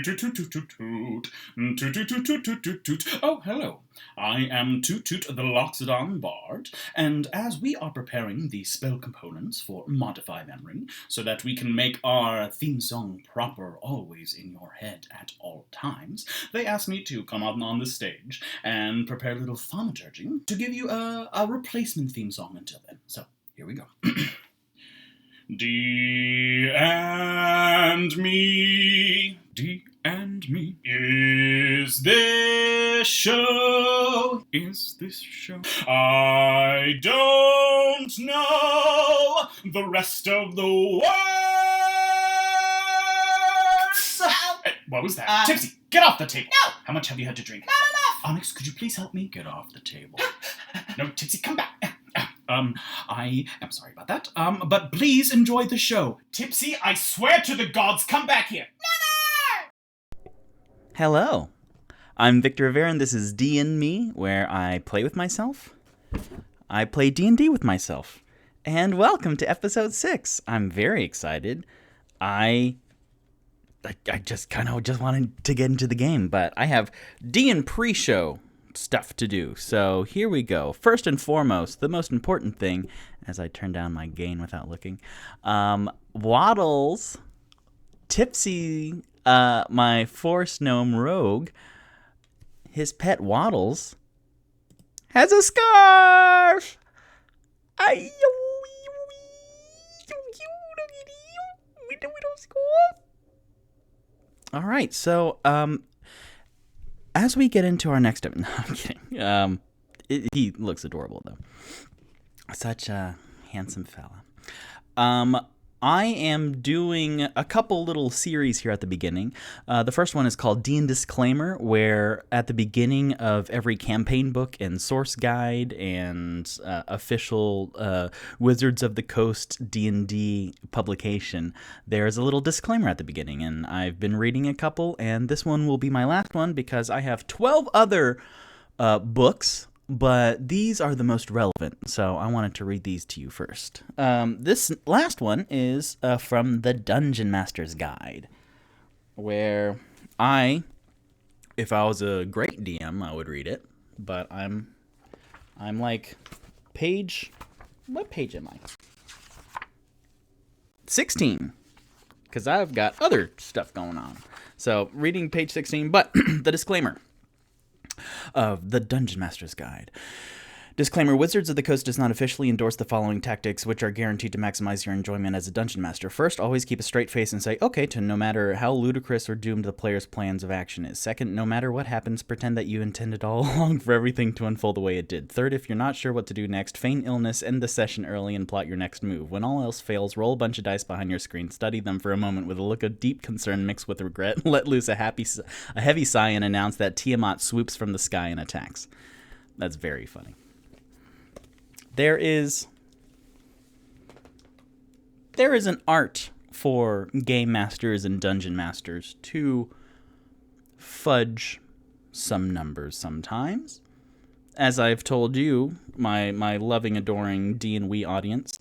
Toot toot toot toot toot. Toot toot toot toot toot toot toot. Oh, hello. I am Toot Toot the Loxodon Bard, and as we are preparing the spell components for Modify Memory, so that we can make our theme song proper always in your head at all times, they asked me to come out on the stage and prepare a little thaumaturgy to give you a replacement theme song until then. So, here we go. D&Me, D&Me, is this show? I don't know the rest of the words. What was that? Tipsy, get off the table. No. How much have you had to drink? Not enough. Onyx, could you please help me? Get off the table. No, Tipsy, come back. I am sorry about that. But please enjoy the show. Tipsy, I swear to the gods, come back here. Hello, I'm Victor Rivera, and this is D&Me, where I play with myself. I play D&D with myself. And welcome to episode 6. I'm very excited. I just wanted to get into the game, but I have D&M pre-show stuff to do. So here we go. First and foremost, the most important thing, as I turn down my gain without looking, Waddles, Tipsy, my forest gnome rogue, his pet Waddles, has a scarf! Alright, so, as we get into our next... No, I'm kidding. He looks adorable, though. Such a handsome fella. I am doing a couple little series here at the beginning. The first one is called D&D Disclaimer, where at the beginning of every campaign book and source guide and official Wizards of the Coast D&D publication, there's a little disclaimer at the beginning, and I've been reading a couple, and this one will be my last one because I have 12 other books, but these are the most relevant, so I wanted to read these to you first. This last one is from the Dungeon Master's Guide, where if I was a great DM, I would read it, but I'm like what page am I? 16, because I've got other stuff going on. So reading page 16, but the disclaimer of the Dungeon Master's Guide. Disclaimer: Wizards of the Coast does not officially endorse the following tactics, which are guaranteed to maximize your enjoyment as a dungeon master. First, always keep a straight face and say okay to no matter how ludicrous or doomed the player's plans of action is. Second, no matter what happens, pretend that you intended all along for everything to unfold the way it did. Third, if you're not sure what to do next, feign illness, end the session early, and plot your next move. When all else fails, roll a bunch of dice behind your screen, study them for a moment with a look of deep concern mixed with regret, let loose a heavy sigh, and announce that Tiamat swoops from the sky and attacks. That's very funny. There is an art for game masters and dungeon masters to fudge some numbers sometimes. As I've told you, my loving, adoring D&We audience,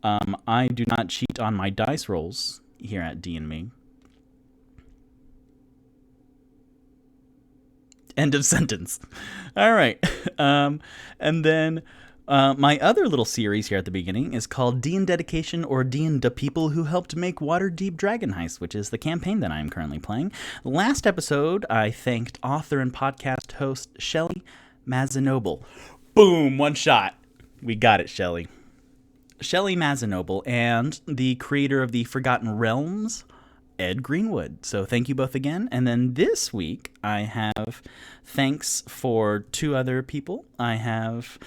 I do not cheat on my dice rolls here at D&Me. End of sentence. All right. And then... my other little series here at the beginning is called D&D Dedication, or D&D People Who Helped Make Waterdeep Dragon Heist, which is the campaign that I am currently playing. Last episode, I thanked author and podcast host Shelly Mazanoble. Boom, one shot. We got it, Shelly. Shelly Mazanoble, and the creator of the Forgotten Realms, Ed Greenwood. So thank you both again. And then this week, I have thanks for 2 other people. I have...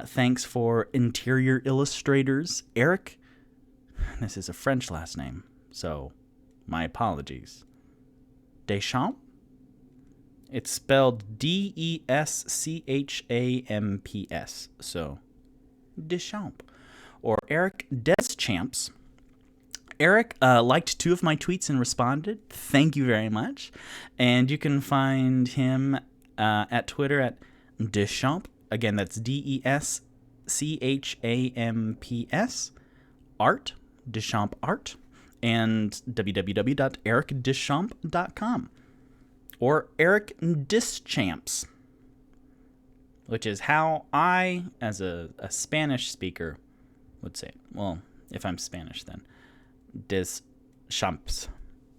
thanks for interior illustrators, Eric. This is a French last name, so my apologies. Deschamps? It's spelled Deschamps, so Deschamps. Or Eric Deschamps. Eric liked 2 of my tweets and responded. Thank you very much. And you can find him at Twitter at Deschamps. Again, that's Deschamps, art, Deschamps art. and www.ericdeschamps.com. Or Eric Deschamps, which is how I, as a Spanish speaker, would say it. Well, if I'm Spanish, then Deschamps.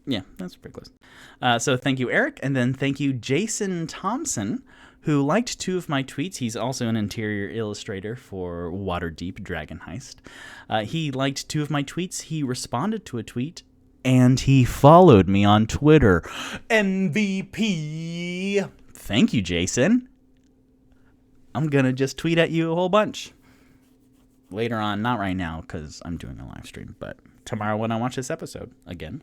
Yeah, that's pretty close. So thank you, Eric. And then thank you, Jason Thompson, who liked 2 of my tweets. He's also an interior illustrator for Waterdeep Dragon Heist. He liked 2 of my tweets. He responded to a tweet, and he followed me on Twitter. MVP. Thank you, Jason. I'm going to just tweet at you a whole bunch. Later on, not right now, because I'm doing a live stream, but tomorrow when I watch this episode again.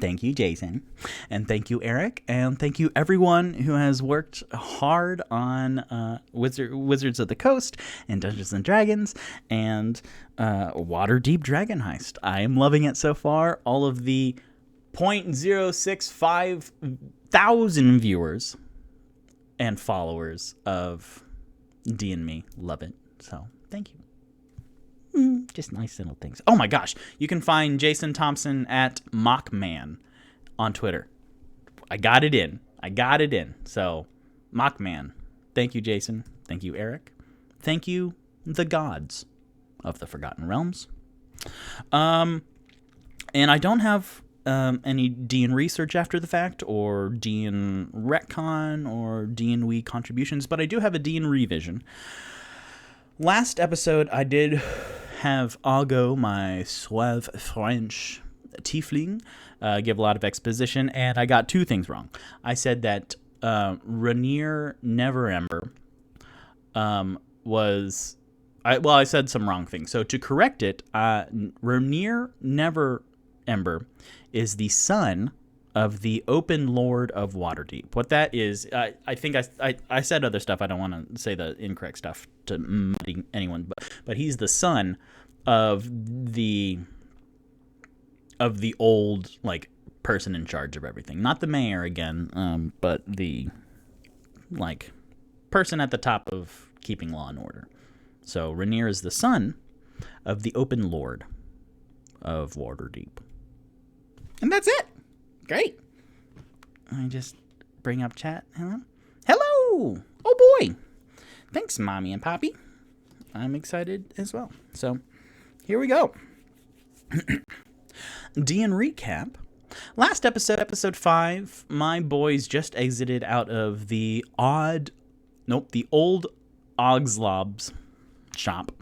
Thank you, Jason. And thank you, Eric. And thank you, everyone who has worked hard on Wizards of the Coast and Dungeons & Dragons and Waterdeep Dragon Heist. I am loving it so far. All of the 0.065 thousand viewers and followers of D&Me love it. So, thank you. Just nice little things. Oh my gosh. You can find Jason Thompson at Mockman on Twitter. I got it in. So, Mockman. Thank you, Jason. Thank you, Eric. Thank you, the gods of the Forgotten Realms. And I don't have any D& research after the fact, or D&, retcon, or D&We contributions, but I do have a D&, revision. Last episode, I did have Argo, my suave French tiefling, give a lot of exposition, and I got 2 things wrong. I said that Rainier Neverember was... I said some wrong things. So to correct it, Rainier Neverember is the son of the Open Lord of Waterdeep. What that is, I think I said other stuff. I don't want to say the incorrect stuff to muddy anyone, but he's the son of the old, like, person in charge of everything. Not the mayor again, but the, like, person at the top of keeping law and order. So Rainier is the son of the Open Lord of Waterdeep. And that's it. Great. Let me just bring up chat. Hello. Oh boy. Thanks, Mommy and Poppy. I'm excited as well. So, here we go. D& recap. Last episode, episode 5, my boys just exited out of the old Ogslob's shop,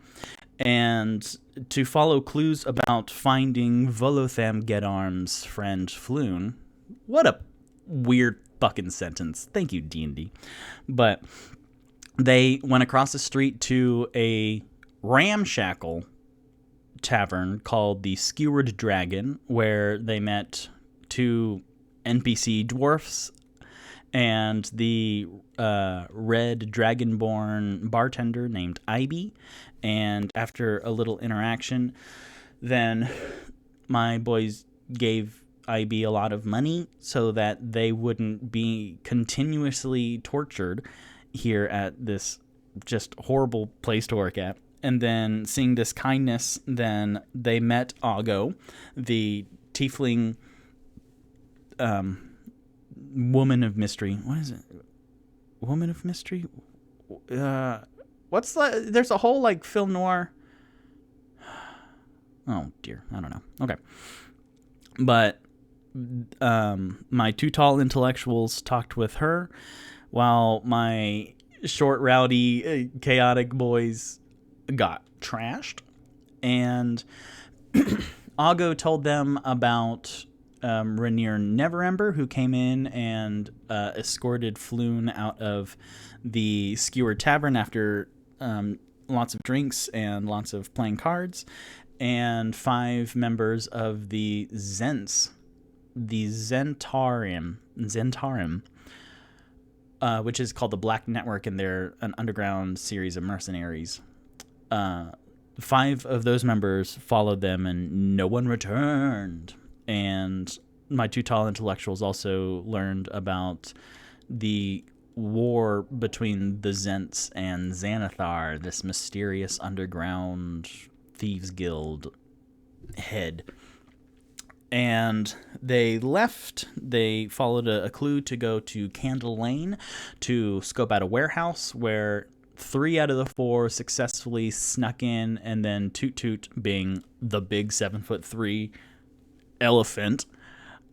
and to follow clues about finding Volotham Gedarm's friend Floon. What a weird fucking sentence. Thank you, D&D. But they went across the street to a ramshackle tavern called the Skewered Dragon, where they met 2 NPC dwarfs and the red dragonborn bartender named Ivy. And after a little interaction, then my boys gave Ivy a lot of money so that they wouldn't be continuously tortured here at this just horrible place to work at. And then, seeing this kindness, then they met Argo, the tiefling woman of mystery. What is it? Woman of mystery? There's a whole, like, film noir. Oh, dear. I don't know. Okay. But my 2 tall intellectuals talked with her, while my short, rowdy, chaotic boys got trashed. And Argo told them about Rainier Neverember, who came in and escorted Floon out of the Skewered Tavern after lots of drinks and lots of playing cards, and 5 members of the Zents, the Zentarim, which is called the Black Network, and they're an underground series of mercenaries. 5 of those members followed them, and no one returned. And my 2 tall intellectuals also learned about the war between the Zents and Xanathar, this mysterious underground thieves guild head. And they left. They followed a clue to go to Candle Lane to scope out a warehouse where 3 out of the 4 successfully snuck in, and then Toot Toot, being the big 7'3" elephant,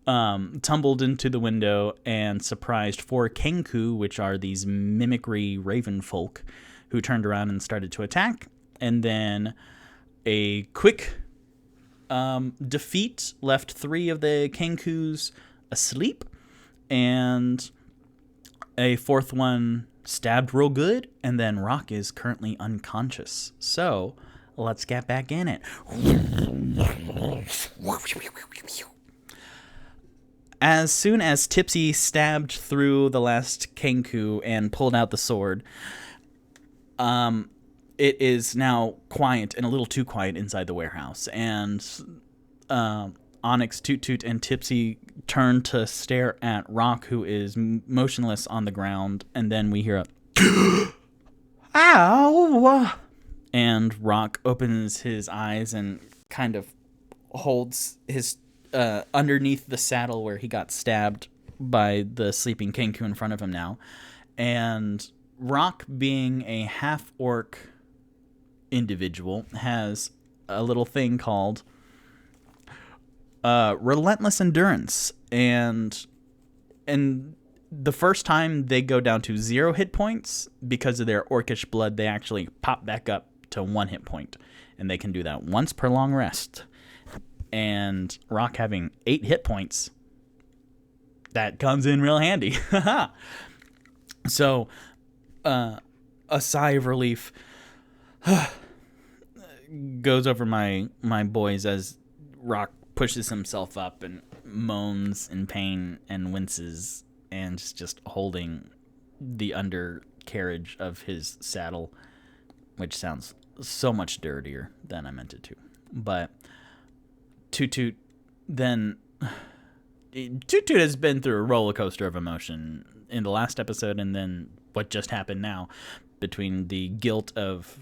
tumbled into the window and surprised 4 Kenku, which are these mimicry raven folk, who turned around and started to attack. And then a quick defeat left 3 of the Kenkus asleep, and a 4th one stabbed real good, and then Rock is currently unconscious. So let's get back in it. As soon as Tipsy stabbed through the last Kenku and pulled out the sword, it is now quiet, and a little too quiet inside the warehouse. And Onyx, Toot Toot, and Tipsy turn to stare at Rock, who is motionless on the ground. And then we hear a ow! And Rock opens his eyes and kind of holds his underneath the saddle where he got stabbed by the sleeping Kenku in front of him now. And Rock, being a half-orc individual, has a little thing called relentless endurance, and the first time they go down to 0 hit points, because of their orcish blood, they actually pop back up to 1 hit point, and they can do that once per long rest. And Rock having 8 hit points, that comes in real handy. So a sigh of relief goes over my boys as Rock pushes himself up and moans in pain and winces, and is just holding the undercarriage of his saddle, which sounds so much dirtier than I meant it to. But Toot Toot has been through a roller coaster of emotion in the last episode, and then what just happened now, between the guilt of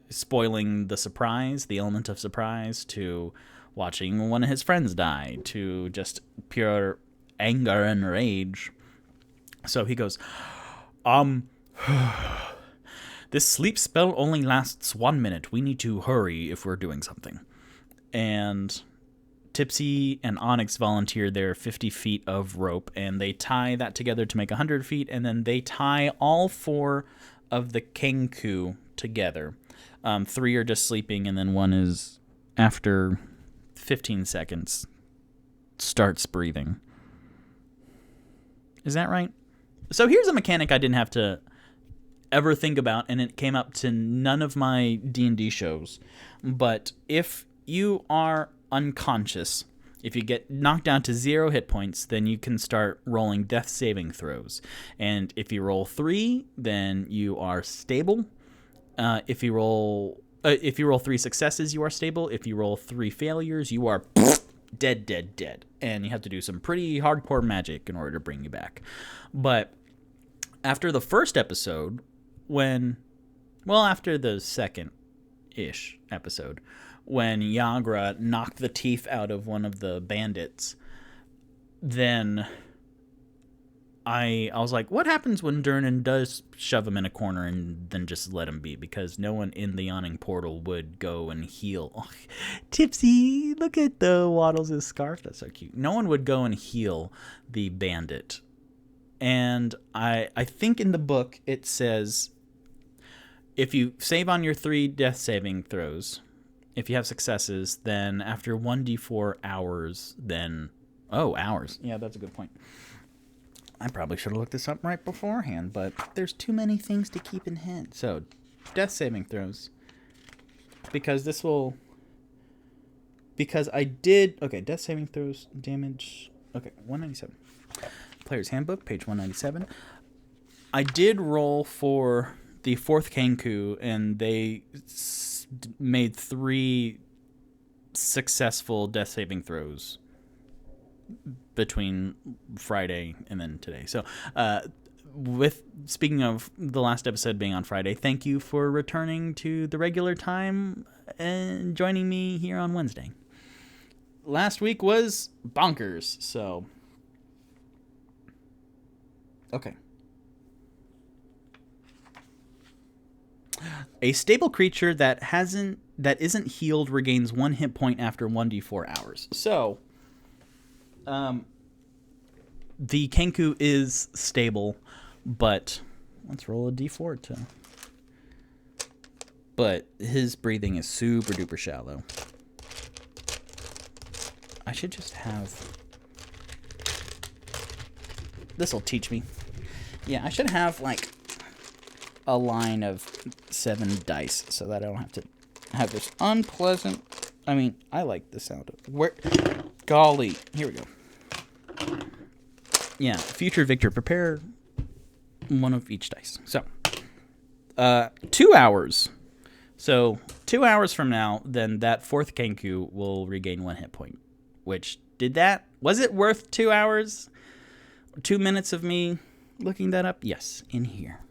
spoiling the surprise, the element of surprise, to watching one of his friends die, to just pure anger and rage. So he goes, this sleep spell only lasts 1 minute. We need to hurry if we're doing something. And Tipsy and Onyx volunteer their 50 feet of rope, and they tie that together to make 100 feet, and then they tie all 4 of the Kenku together. 3 are just sleeping, and then 1 is, after 15 seconds, starts breathing. Is that right? So here's a mechanic I didn't have to ever think about, and it came up to none of my D&D shows. But if you are unconscious, if you get knocked down to 0 hit points, then you can start rolling death saving throws. And if you roll 3, then you are stable. If you roll 3 successes, you are stable. If you roll 3 failures, you are dead. And you have to do some pretty hardcore magic in order to bring you back. But after the first episode, after the second-ish episode, when Yagra knocked the teeth out of one of the bandits, then I was like, what happens when Durnan does shove him in a corner and then just let him be? Because no one in the yawning portal would go and heal. Oh, Tipsy, look at the Waddles' scarf. That's so cute. No one would go and heal the bandit. And I think in the book it says, if you save on your 3 death saving throws, if you have successes, then after 1d4 hours, then... Oh, hours. Yeah, that's a good point. I probably should have looked this up right beforehand, but there's too many things to keep in head. So, death saving throws. Because I did... Okay, death saving throws, damage... Okay, 197. Player's Handbook, page 197. I did roll for the 4th Kenku, and they made 3 successful death saving throws between Friday and then today. So, speaking of the last episode being on Friday, thank you for returning to the regular time and joining me here on Wednesday. last week was bonkers. So, okay. A stable creature that isn't healed regains 1 hit point after 1d4 hours. So, the Kenku is stable, but let's roll a d4 to. But his breathing is super duper shallow. I should just have. This'll teach me. Yeah, I should have like a line of 7 dice so that I don't have to have this unpleasant. I mean, I like the sound of where. Golly, here we go. Yeah, future victor, prepare one of each dice. So, 2 hours. So 2 hours from now, then that 4th Kenku will regain 1 hit point. Which did that? Was it worth 2 hours? 2 minutes of me looking that up? Yes, in here,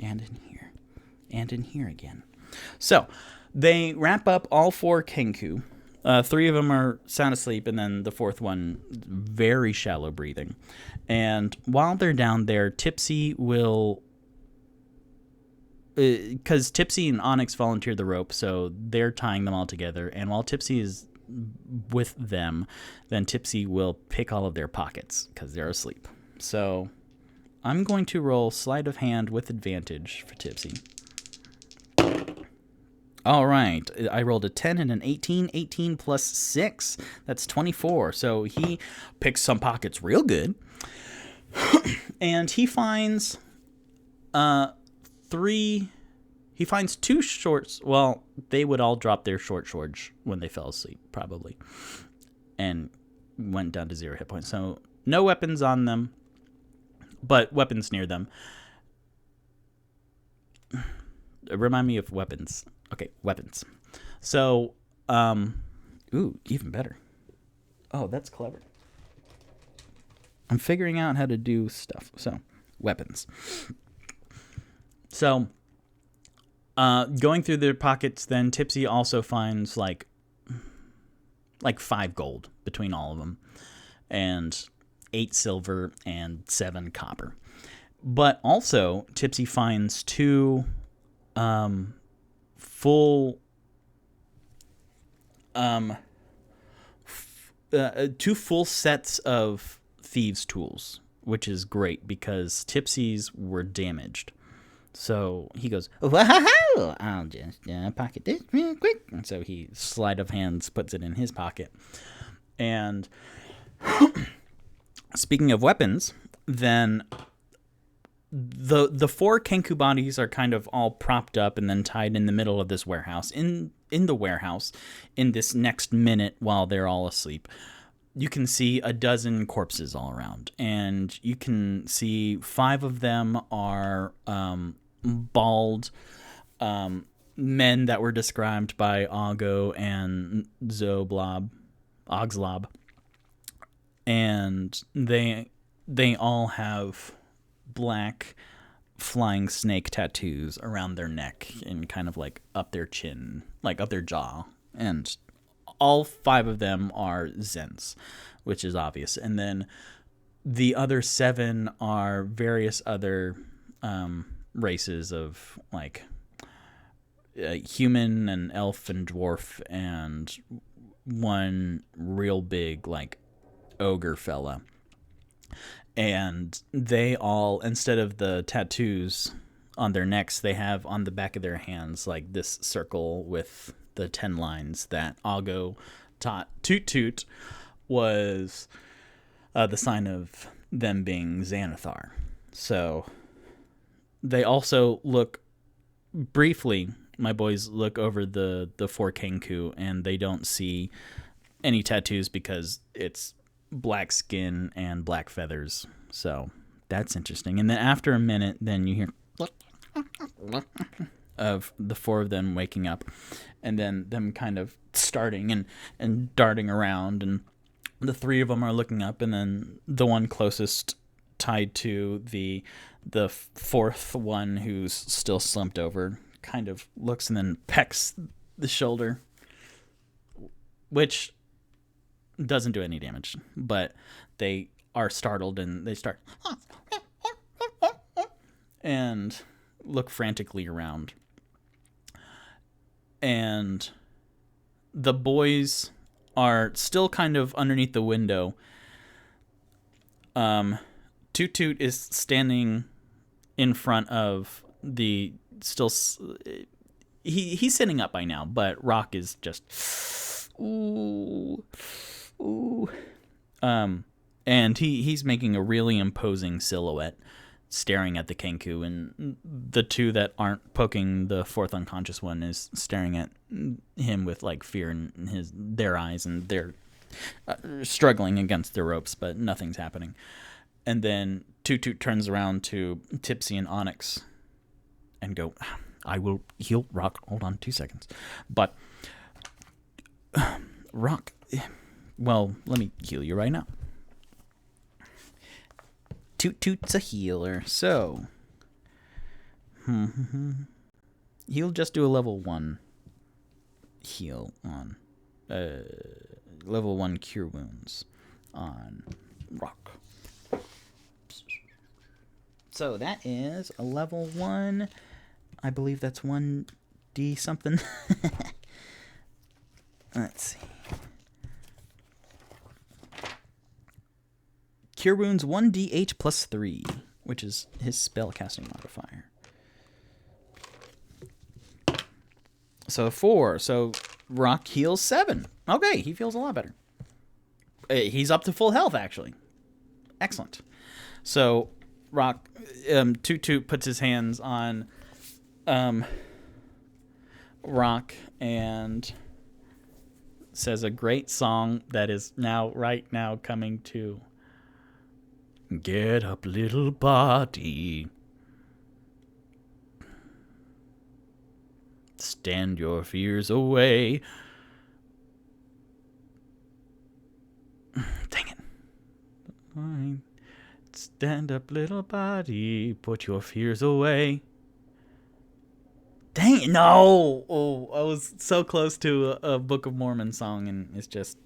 and in here, and in here again. So they wrap up all 4 Kenku. 3 of them are sound asleep, and then the 4th one very shallow breathing. And while they're down there, Tipsy will, because Tipsy and Onyx volunteered the rope, so they're tying them all together. And while Tipsy is with them, then Tipsy will pick all of their pockets because they're asleep. So I'm going to roll sleight of hand with advantage for Tipsy. All right, I rolled a 10 and an 18. 18 plus 6, that's 24. So he picks some pockets real good. And he finds 3... He finds 2 shorts. Well, they would all drop their short swords when they fell asleep, probably. And went down to 0 hit points. So no weapons on them, but weapons near them. Remind me of weapons. Okay, weapons. So, ooh, even better. Oh, that's clever. I'm figuring out how to do stuff. So, weapons. So, going through their pockets, then Tipsy also finds like 5 gold between all of them, and 8 silver and 7 copper. But also, Tipsy finds 2 full 2 full sets of thieves' tools, which is great because Tipsy's were damaged. So he goes, "Wow, I'll just pocket this real quick." And so he sleight of hands puts it in his pocket. And speaking of weapons, then the 4 Kenku bodies are kind of all propped up and then tied in the middle of this warehouse. In the warehouse, in this next minute while they're all asleep, you can see a dozen corpses all around. And you can see 5 of them are bald men that were described by Oggo and Ogslob. And they all have black flying snake tattoos around their neck and kind of like up their chin, like up their jaw. And all 5 of them are Zens, which is obvious. And then the other 7 are various other races of like human and elf and dwarf, and one real big like ogre fella. And they all, instead of the tattoos on their necks, they have on the back of their hands like this circle with the 10 lines that Oggo taught Toot Toot was the sign of them being Xanathar. So they also look briefly, my boys look over the 4 Kenku, and they don't see any tattoos because it's black skin and black feathers. So that's interesting. And then after a minute, then you hear of the 4 of them waking up, and then them kind of starting and darting around, and the 3 of them are looking up, and then the one closest tied to the 4th one, who's still slumped over, kind of looks and then pecks the shoulder, which Doesn't do any damage, but they are startled and they start and look frantically around. And the boys are still kind of underneath the window. Toot Toot is standing in front of the still. He's sitting up by now, but Rock is just ooh. And he's making a really imposing silhouette, staring at the Kenku, and the two that aren't poking the fourth unconscious one is staring at him with like fear in their eyes, and they're struggling against the ropes, but nothing's happening. And then Toot Toot turns around to Tipsy and Onyx and go, I will heal Rock. Hold on 2 seconds. But Rock, well, let me heal you right now. Toot Toot's a healer, so he'll just do a level 1 heal on level 1 cure wounds on Rock. So that is a level 1. I believe that's 1d something. Let's see. Cure wounds 1d8 plus 3, which is his spellcasting modifier. So 4. So Rock heals 7. Okay, he feels a lot better. He's up to full health, actually. Excellent. So Rock, Toot Toot puts his hands on Rock and says a great song that is right now coming to. Get up, little body. Stand your fears away. Dang it. Fine. Stand up, little body. Put your fears away. Dang it. No. Oh, I was so close to a Book of Mormon song, and it's just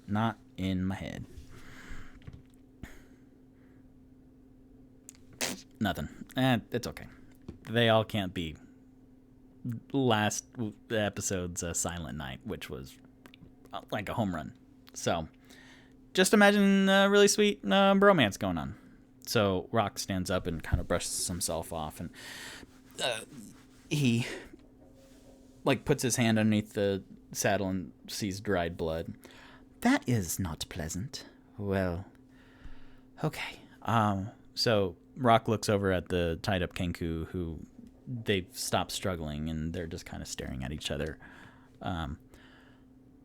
not in my head. Nothing. It's okay. They all can't be last episode's Silent Night, which was like a home run. So just imagine a really sweet bromance going on. So Rock stands up and kind of brushes himself off, and he like puts his hand underneath the saddle and sees dried blood. That is not pleasant. Well, okay. So Rock looks over at the tied up Kenku, who they've stopped struggling and they're just kind of staring at each other.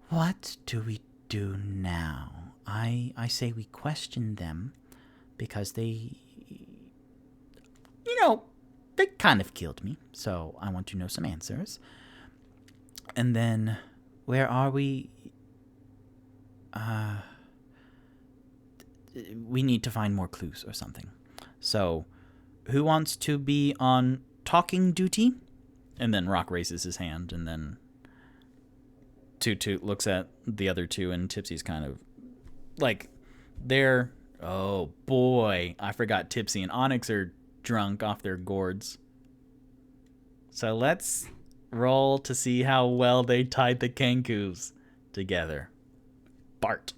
What do we do now? I say we question them because they kind of killed me, so I want to know some answers. And then, where are we? We need to find more clues or something. So, who wants to be on talking duty? And then Rock raises his hand, and then Toot Toot looks at the other two, and Tipsy's kind of like, they're, oh boy, I forgot Tipsy and Onyx are drunk off their gourds. So let's roll to see how well they tied the Kenkus together. Bart.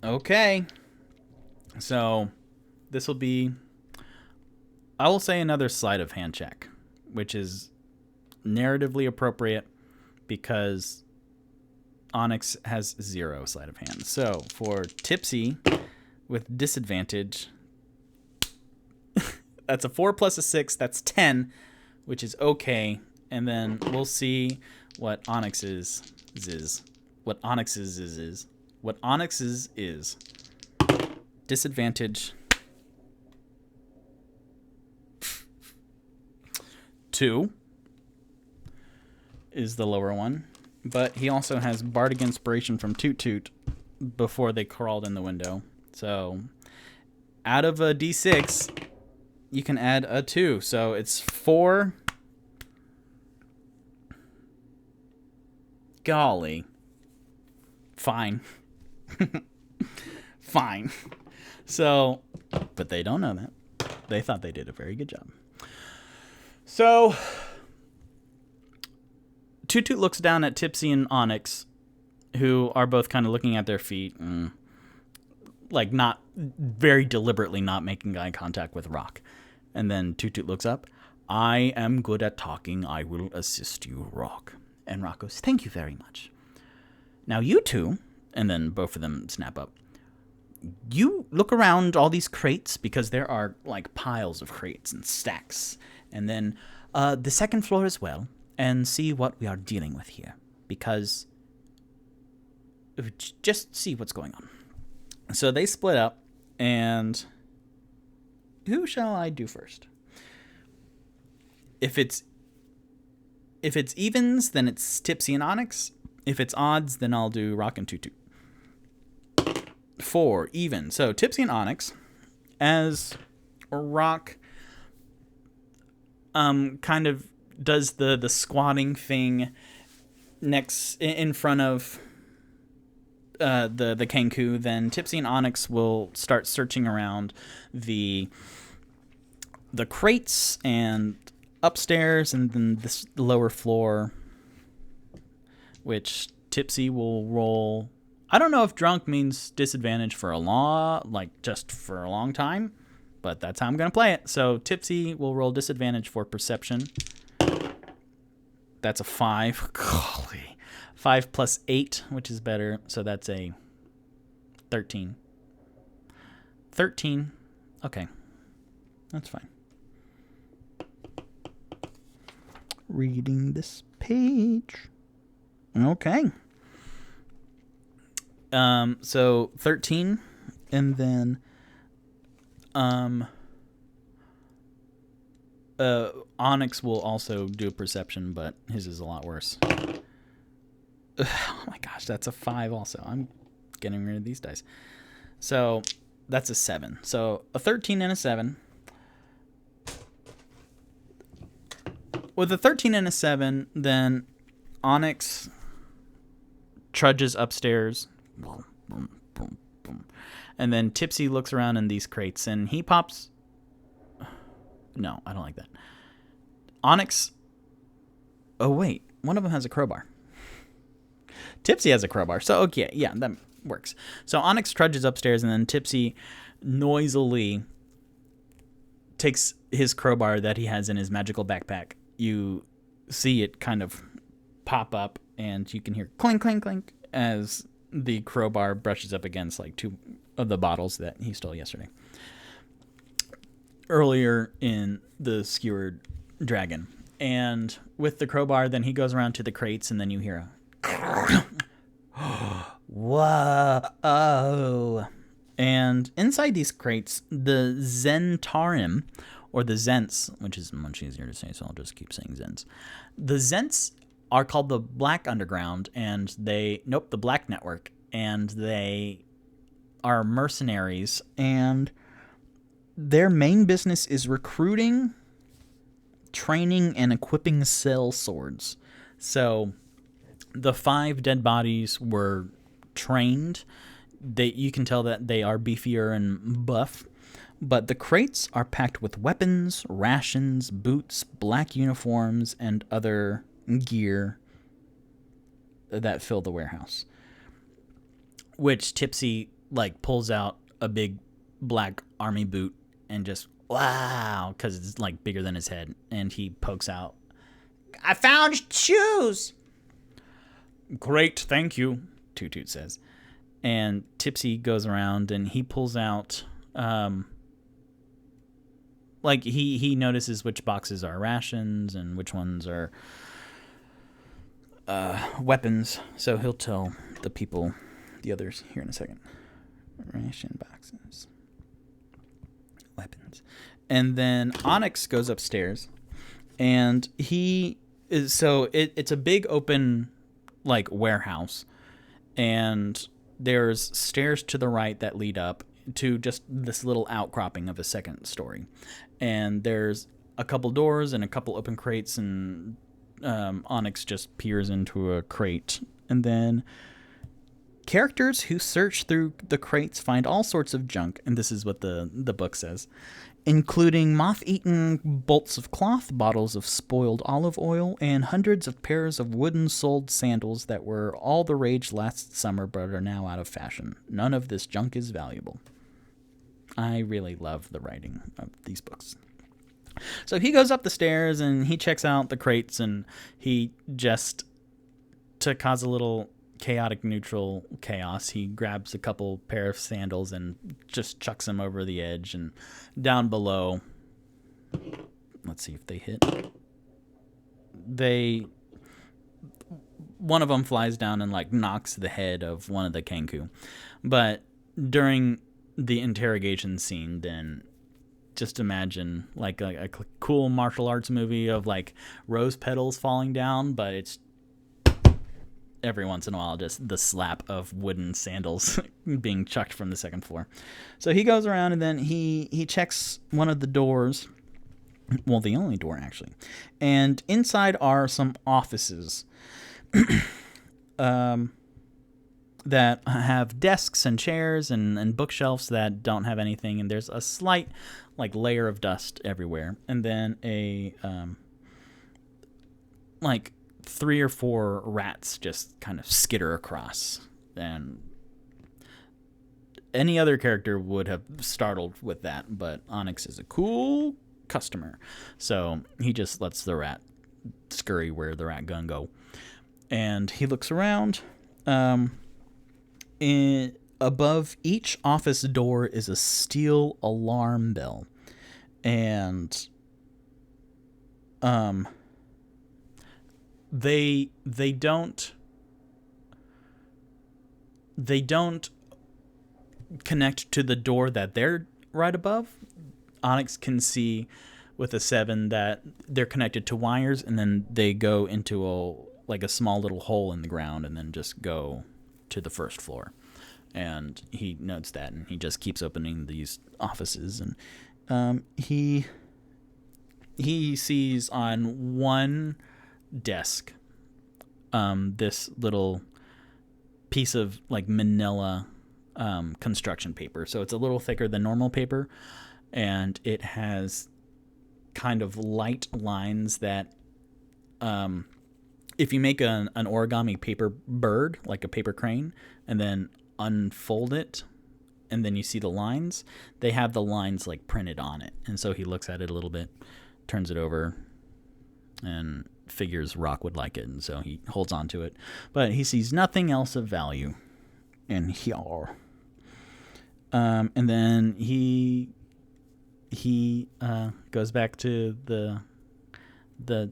Okay. So this will be, I will say, another sleight of hand check, which is narratively appropriate because Onyx has 0 sleight of hand. So for Tipsy with disadvantage, that's a 4 plus a 6, that's 10, which is okay. And then we'll see what Onyx's is. What Onyx's is. What Onyx's is. Disadvantage 2 is the lower one, but he also has bardic inspiration from Toot Toot before they crawled in the window. So out of a d6, you can add a 2, so it's 4. Golly. fine. Fine. So, but they don't know that. They thought they did a very good job. So, Toot Toot looks down at Tipsy and Onyx, who are both kind of looking at their feet and, like, not very deliberately not making eye contact with Rock. And then Toot Toot looks up. I am good at talking. I will assist you, Rock. And Rock goes, thank you very much. Now you two, and then both of them snap up. You look around all these crates, because there are, like, piles of crates and stacks. And then the second floor as well, and see what we are dealing with here. Because just see what's going on. So they split up, and who shall I do first? If it's evens, then it's Tipsy and Onyx. If it's odds, then I'll do Rock and Toot Toot. 4 even. So Tipsy and Onyx, as Rock kind of does the squatting thing next in front of the Kenku, then Tipsy and Onyx will start searching around the crates and upstairs and then this lower floor, which Tipsy will roll. I don't know if drunk means disadvantage for just for a long time, but that's how I'm going to play it. So Tipsy will roll disadvantage for perception. That's a 5. Golly. 5 plus 8, which is better. So that's a 13. 13. Okay. That's fine. Reading this page. Okay. So 13, and then Onyx will also do a perception, but his is a lot worse. Oh my gosh, that's a 5 also. I'm getting rid of these dice. So that's a 7. So a 13 and a 7. With a 13 and a 7, then Onyx trudges upstairs. And then Tipsy looks around in these crates and he pops. No, I don't like that. Onyx. Oh, wait. One of them has a crowbar. Tipsy has a crowbar. So, okay. Yeah, that works. So Onyx trudges upstairs and then Tipsy noisily takes his crowbar that he has in his magical backpack. You see it kind of pop up and you can hear clink, clink, clink as the crowbar brushes up against like 2 of the bottles that he stole yesterday. Earlier in the Skewered Dragon. And with the crowbar, then he goes around to the crates and then you hear a whoa. And inside these crates, the Zentarim, or the Zents, which is much easier to say, so I'll just keep saying Zents. The Zents are called the Black Underground, and the Black Network, and they are mercenaries, and their main business is recruiting, training, and equipping cell swords. So the 5 dead bodies were trained. You can tell that they are beefier and buff. But the crates are packed with weapons, rations, boots, black uniforms, and other gear that fill the warehouse. Which Tipsy, like, pulls out a big black army boot and just, wow, because it's, like, bigger than his head. And he pokes out, I found shoes! Great, thank you, Toot Toot says. And Tipsy goes around and he pulls out... like, he notices which boxes are rations and which ones are weapons. So he'll tell the others here in a second. Ration boxes. Weapons. And then Onyx goes upstairs. And it's a big open, like, warehouse. And there's stairs to the right that lead up to just this little outcropping of a second story. And there's a couple doors and a couple open crates, and Onyx just peers into a crate. And then Characters who search through the crates find all sorts of junk, and this is what the book says, including moth-eaten bolts of cloth, bottles of spoiled olive oil, and hundreds of pairs of wooden-soled sandals that were all the rage last summer but are now out of fashion. None of this junk is valuable. I really love the writing of these books. So he goes up the stairs and he checks out the crates, and he just, to cause a little chaotic neutral chaos, he grabs a couple pair of sandals and just chucks them over the edge, and down below, let's see if they hit. One of them flies down and like knocks the head of one of the Kenku. But during the interrogation scene, then just imagine like a cool martial arts movie of like rose petals falling down, but it's every once in a while just the slap of wooden sandals being chucked from the second floor. So he goes around and then he checks one of the doors, well, the only door actually, and inside are some offices that have desks and chairs and bookshelves that don't have anything, and there's a slight like layer of dust everywhere, and then a like 3 or 4 rats just kind of skitter across, and any other character would have startled with that, but Onyx is a cool customer, so he just lets the rat scurry where the rat gun go. And he looks around. Above each office door is a steel alarm bell, and they don't connect to the door that they're right above. Onyx can see with a 7 that they're connected to wires, and then they go into a small little hole in the ground and then just go to the first floor. And he notes that, and he just keeps opening these offices, and he sees on one desk this little piece of like manila construction paper. So it's a little thicker than normal paper, and it has kind of light lines that if you make an origami paper bird, like a paper crane, and then unfold it, and then you see the lines, they have the lines like printed on it. And so he looks at it a little bit, turns it over, and figures Rock would like it, and so he holds on to it. But he sees nothing else of value in here. And then he goes back to the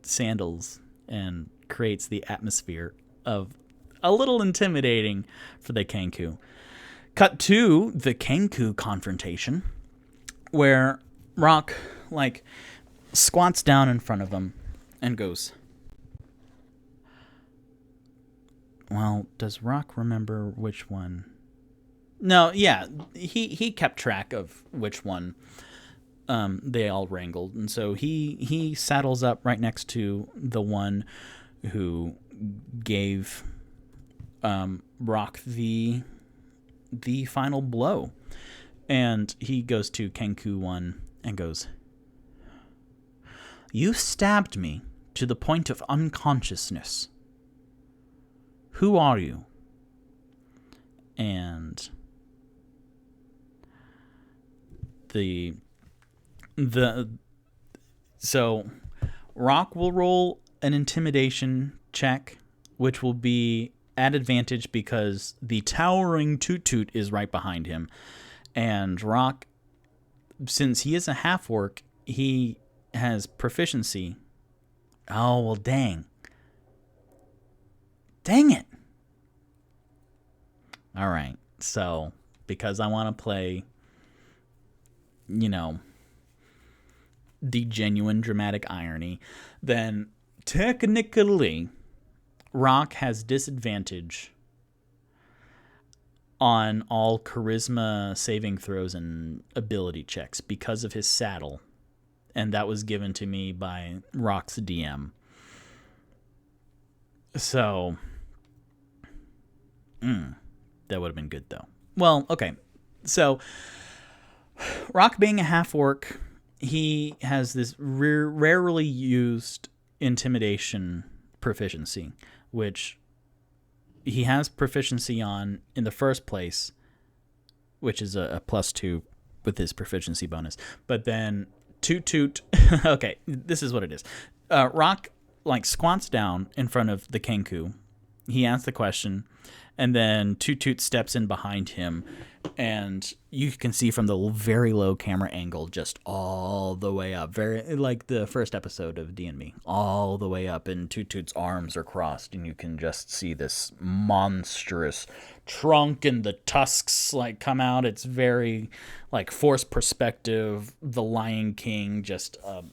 sandals and creates the atmosphere of a little intimidating for the Kenku. Cut to the Kenku confrontation, where Rock like squats down in front of him and goes, well, does Rock remember which one? No, yeah, he kept track of which one they all wrangled, and so he saddles up right next to the one who gave Rock the final blow. And he goes to Kenku 1 and goes, "You stabbed me to the point of unconsciousness. Who are you?" And so Rock will roll an intimidation check, which will be at advantage because the towering Toot Toot is right behind him. And Rock, since he is a half-orc, he has proficiency. Oh, well, dang. Dang it. All right. So, because I want to play, the genuine dramatic irony, then technically Rock has disadvantage on all charisma saving throws and ability checks because of his saddle. And that was given to me by Rock's DM. So, That would have been good, though. Well, okay. So, Rock being a half-orc, he has this rarely used intimidation proficiency, which he has proficiency on in the first place, which is a +2 with his proficiency bonus. But then Toot, okay, this is what it is. Rock squats down in front of the Kenku. He asks the question, and then Toot steps in behind him, and you can see from the very low camera angle just all the way up, very like the first episode of D&Me, all the way up, and Toot's arms are crossed, and you can just see this monstrous trunk and the tusks come out. It's very forced perspective, the Lion King, just a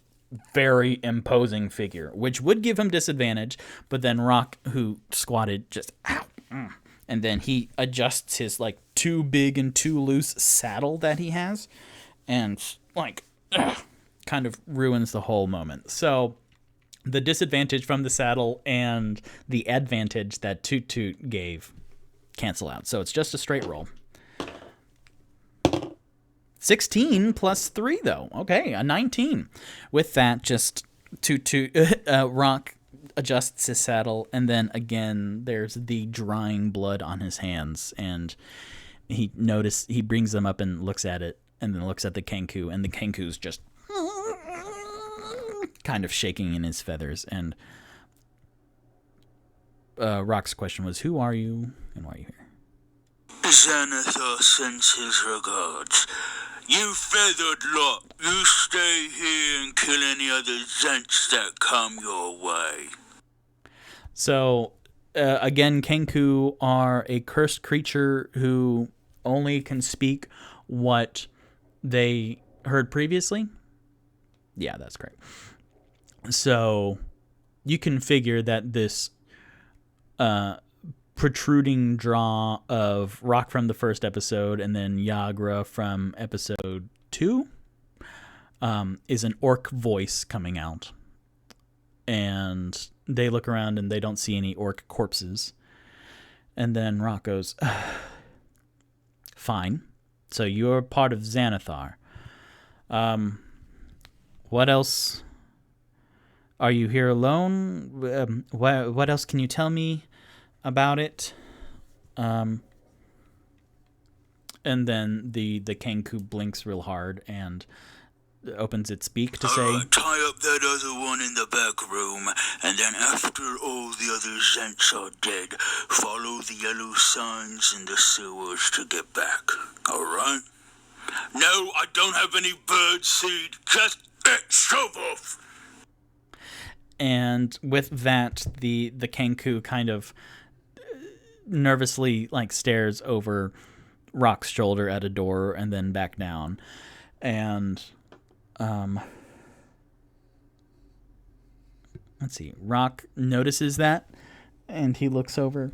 very imposing figure, which would give him disadvantage, but then Rock, who squatted, just ow. And then he adjusts his too big and too loose saddle that he has, and kind of ruins the whole moment. So the disadvantage from the saddle and the advantage that Toot gave cancel out. So it's just a straight roll. 16 plus 3 though. Okay, a 19. With that, just Rock adjusts his saddle, and then again there's the drying blood on his hands, and he brings them up and looks at it, and then looks at the Kenku, and the Kenku's just kind of shaking in his feathers. And Rock's question was, who are you and why are you here? Xanathar sends his regards. You feathered lot, you stay here and kill any other Zents that come your way. So, again, Kenku are a cursed creature who only can speak what they heard previously. Yeah, that's correct. So, you can figure that this protruding draw of Rock from the first episode and then Yagra from episode 2 is an orc voice coming out. And they look around and they don't see any orc corpses. And then Rock goes, fine. So you're part of Xanathar. What else? Are you here alone? What else can you tell me about it? And then the Kenku blinks real hard and opens its beak to say, tie up that other one in the back room, and then after all the other Zents are dead, follow the yellow signs in the sewers to get back. Alright? No, I don't have any bird seed. Just shove off. And with that, the Kenku kind of nervously stares over Rock's shoulder at a door and then back down. And let's see. Rock notices that, and he looks over,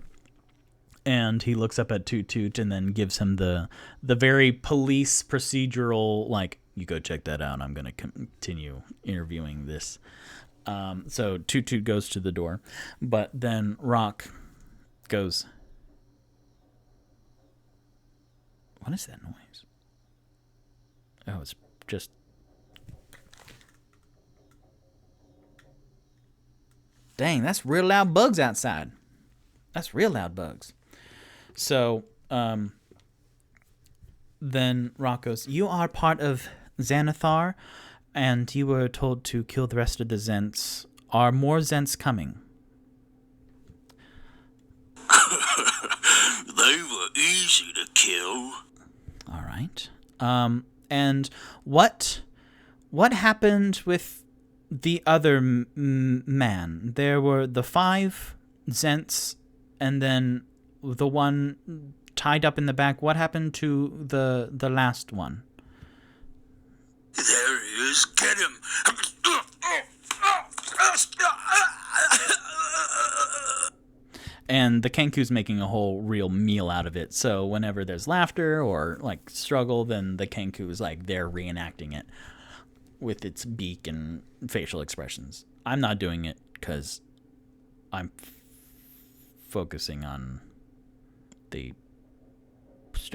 and he looks up at Toot and then gives him the very police procedural, you go check that out. I'm going to continue interviewing this. So Toot goes to the door, but then Rock goes, what is that noise? Oh, it's just... Dang, that's real loud bugs outside. That's real loud bugs. So, then Rock goes, you are part of Xanathar, and you were told to kill the rest of the Zents. Are more Zents coming? They were easy to kill. All right. And what happened with the other man? There were the 5 Zents, and then the one tied up in the back. What happened to the last one? There he is. Get him. And the Kenku's making a whole real meal out of it. So whenever there's laughter or struggle, then the Kenku is they're reenacting it with its beak and facial expressions. I'm not doing it because I'm focusing on the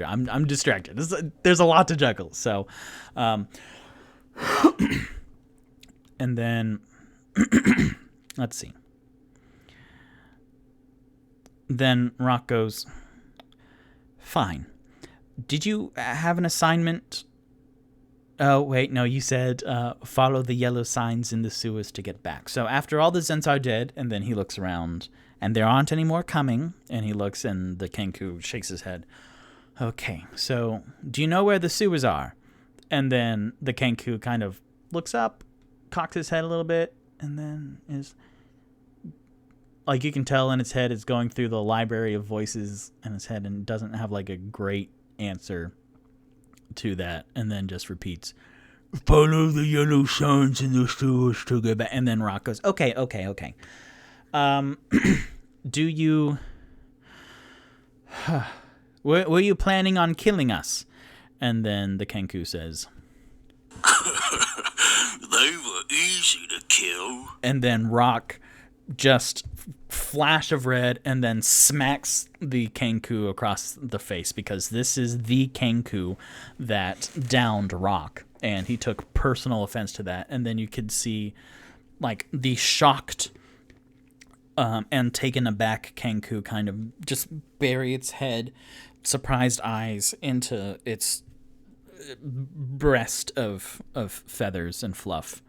I'm distracted. There's a lot to juggle. So, and then let's see. Then Rock goes, fine. Did you have an assignment? Oh, wait, no, you said follow the yellow signs in the sewers to get back. So after all the Zents are dead, and then he looks around, and there aren't any more coming, and he looks, and the Kenku shakes his head. Okay, so do you know where the sewers are? And then the Kenku kind of looks up, cocks his head a little bit, and then is... Like, you can tell in his head it's going through the library of voices in his head and doesn't have, like, a great answer to that. And then just repeats, follow the yellow signs in the sewers to get back. And then Rock goes, okay. Do you... were you planning on killing us? And then the Kenku says... They were easy to kill. And then Rock just flash of red and then smacks the Kenku across the face, because this is the Kenku that downed Rock, and he took personal offense to that. And then you could see like the shocked and taken aback Kenku kind of just bury its head, surprised eyes into its breast of feathers and fluff.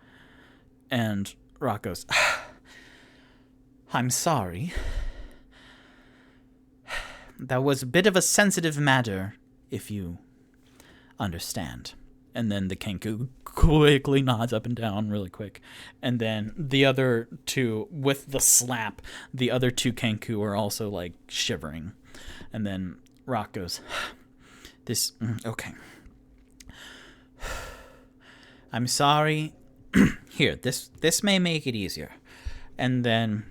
And Rock goes, I'm sorry. That was a bit of a sensitive matter, if you understand. And then the Kenku quickly nods up and down really quick. And then the other two, with the slap, the other two Kenku are also like shivering. And then Rock goes, okay. I'm sorry. Here, this may make it easier. And then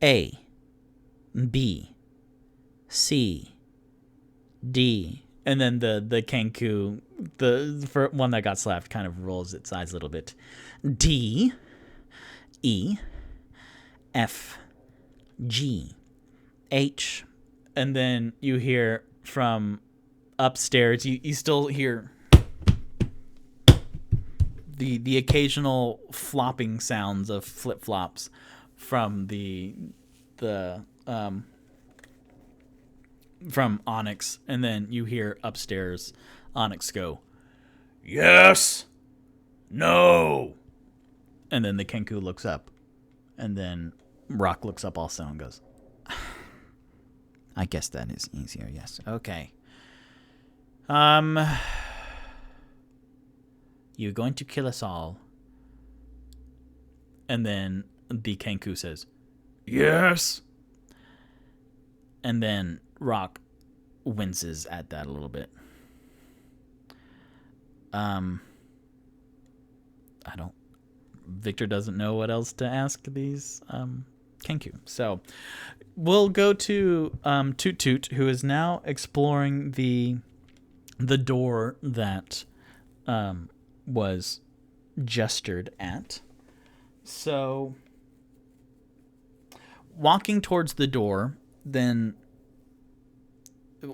A, B, C, D, and then the Kenku, the one that got slapped, kind of rolls its eyes a little bit. D, E, F, G, H, and then you hear from upstairs, you still hear the occasional flopping sounds of flip-flops from from Onyx, and then you hear upstairs Onyx go, yes, no, and then the Kenku looks up, and then Rock looks up also and goes, I guess that is easier, yes, okay. You're going to kill us all. And then the Kenku says, yes. And then Rock winces at that a little bit. Victor doesn't know what else to ask these Kenku. So we'll go to Toot Toot, who is now exploring the door that was gestured at. So walking towards the door, then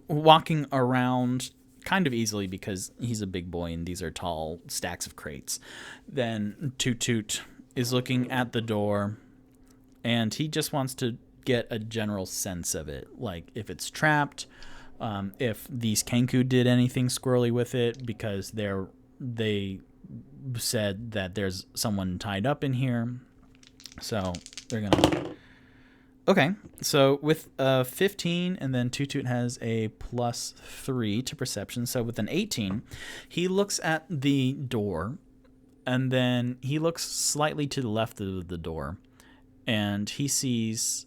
walking around kind of easily because he's a big boy and these are tall stacks of crates. Then Toot Toot is looking at the door and he just wants to get a general sense of it, like if it's trapped, if these Kenku did anything squirrely with it, because they said that there's someone tied up in here. So they're gonna... Okay, so with 15, and then Toot Toot has a +3 to perception. So with an 18, he looks at the door, and then he looks slightly to the left of the door, and he sees...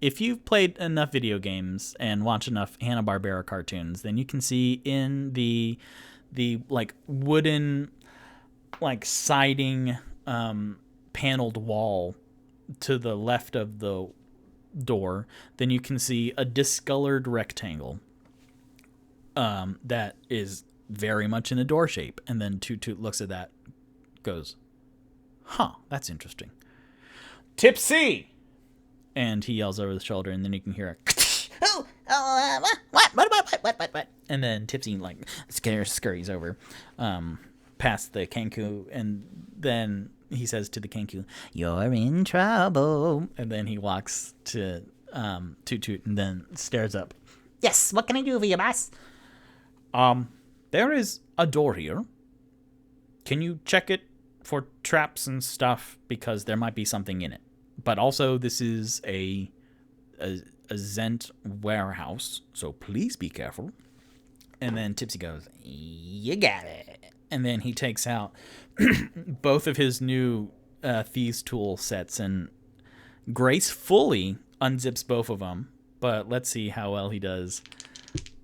If you've played enough video games and watched enough Hanna-Barbera cartoons, then you can see in the like wooden like siding paneled wall to the left of the door, then you can see a discolored rectangle that is very much in a door shape. And then Toot Toot looks at that, goes, huh, that's interesting. Tip C. And he yells over the shoulder, and then you can hear a what? And then Tipsy like scurries over, past the Kenku, and then he says to the Kenku, "You're in trouble." And then he walks to Toot Toot, and then stares up. "Yes, what can I do for you, boss?" There is a door here. Can you check it for traps and stuff, because there might be something in it? But also, this is a Zent warehouse, so please be careful. And then Tipsy goes, "You got it." And then he takes out both of his new thieves tool sets and gracefully unzips both of them. But let's see how well he does.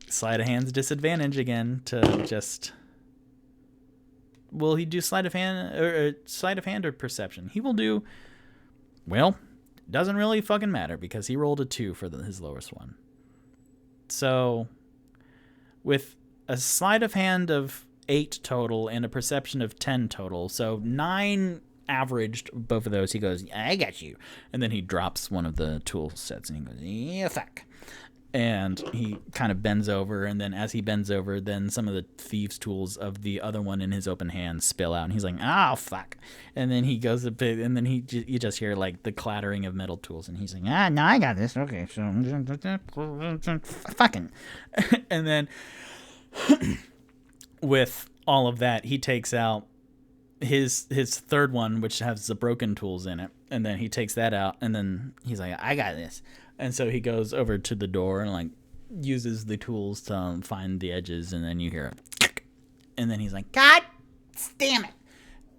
Sleight of hand's disadvantage again to just... Will he do sleight of hand or perception? He will do... Well, doesn't really fucking matter because he rolled a 2 for his lowest one. So, with a sleight of hand of 8 total and a perception of 10 total, so 9 averaged both of those, he goes, "I got you." And then he drops one of the tool sets and he goes, "Yeah, fuck." And he kind of bends over, and then as he bends over, then some of the thieves' tools of the other one in his open hand spill out, and he's like, "Oh, fuck." And then he goes a bit, and then you just hear, like, the clattering of metal tools, and he's like, "No, I got this. Okay, so fucking." And then with all of that, he takes out his third one, which has the broken tools in it, and then he takes that out, and then he's like, "I got this." And so he goes over to the door and like uses the tools to find the edges, and then you hear a and then he's like, "God damn it."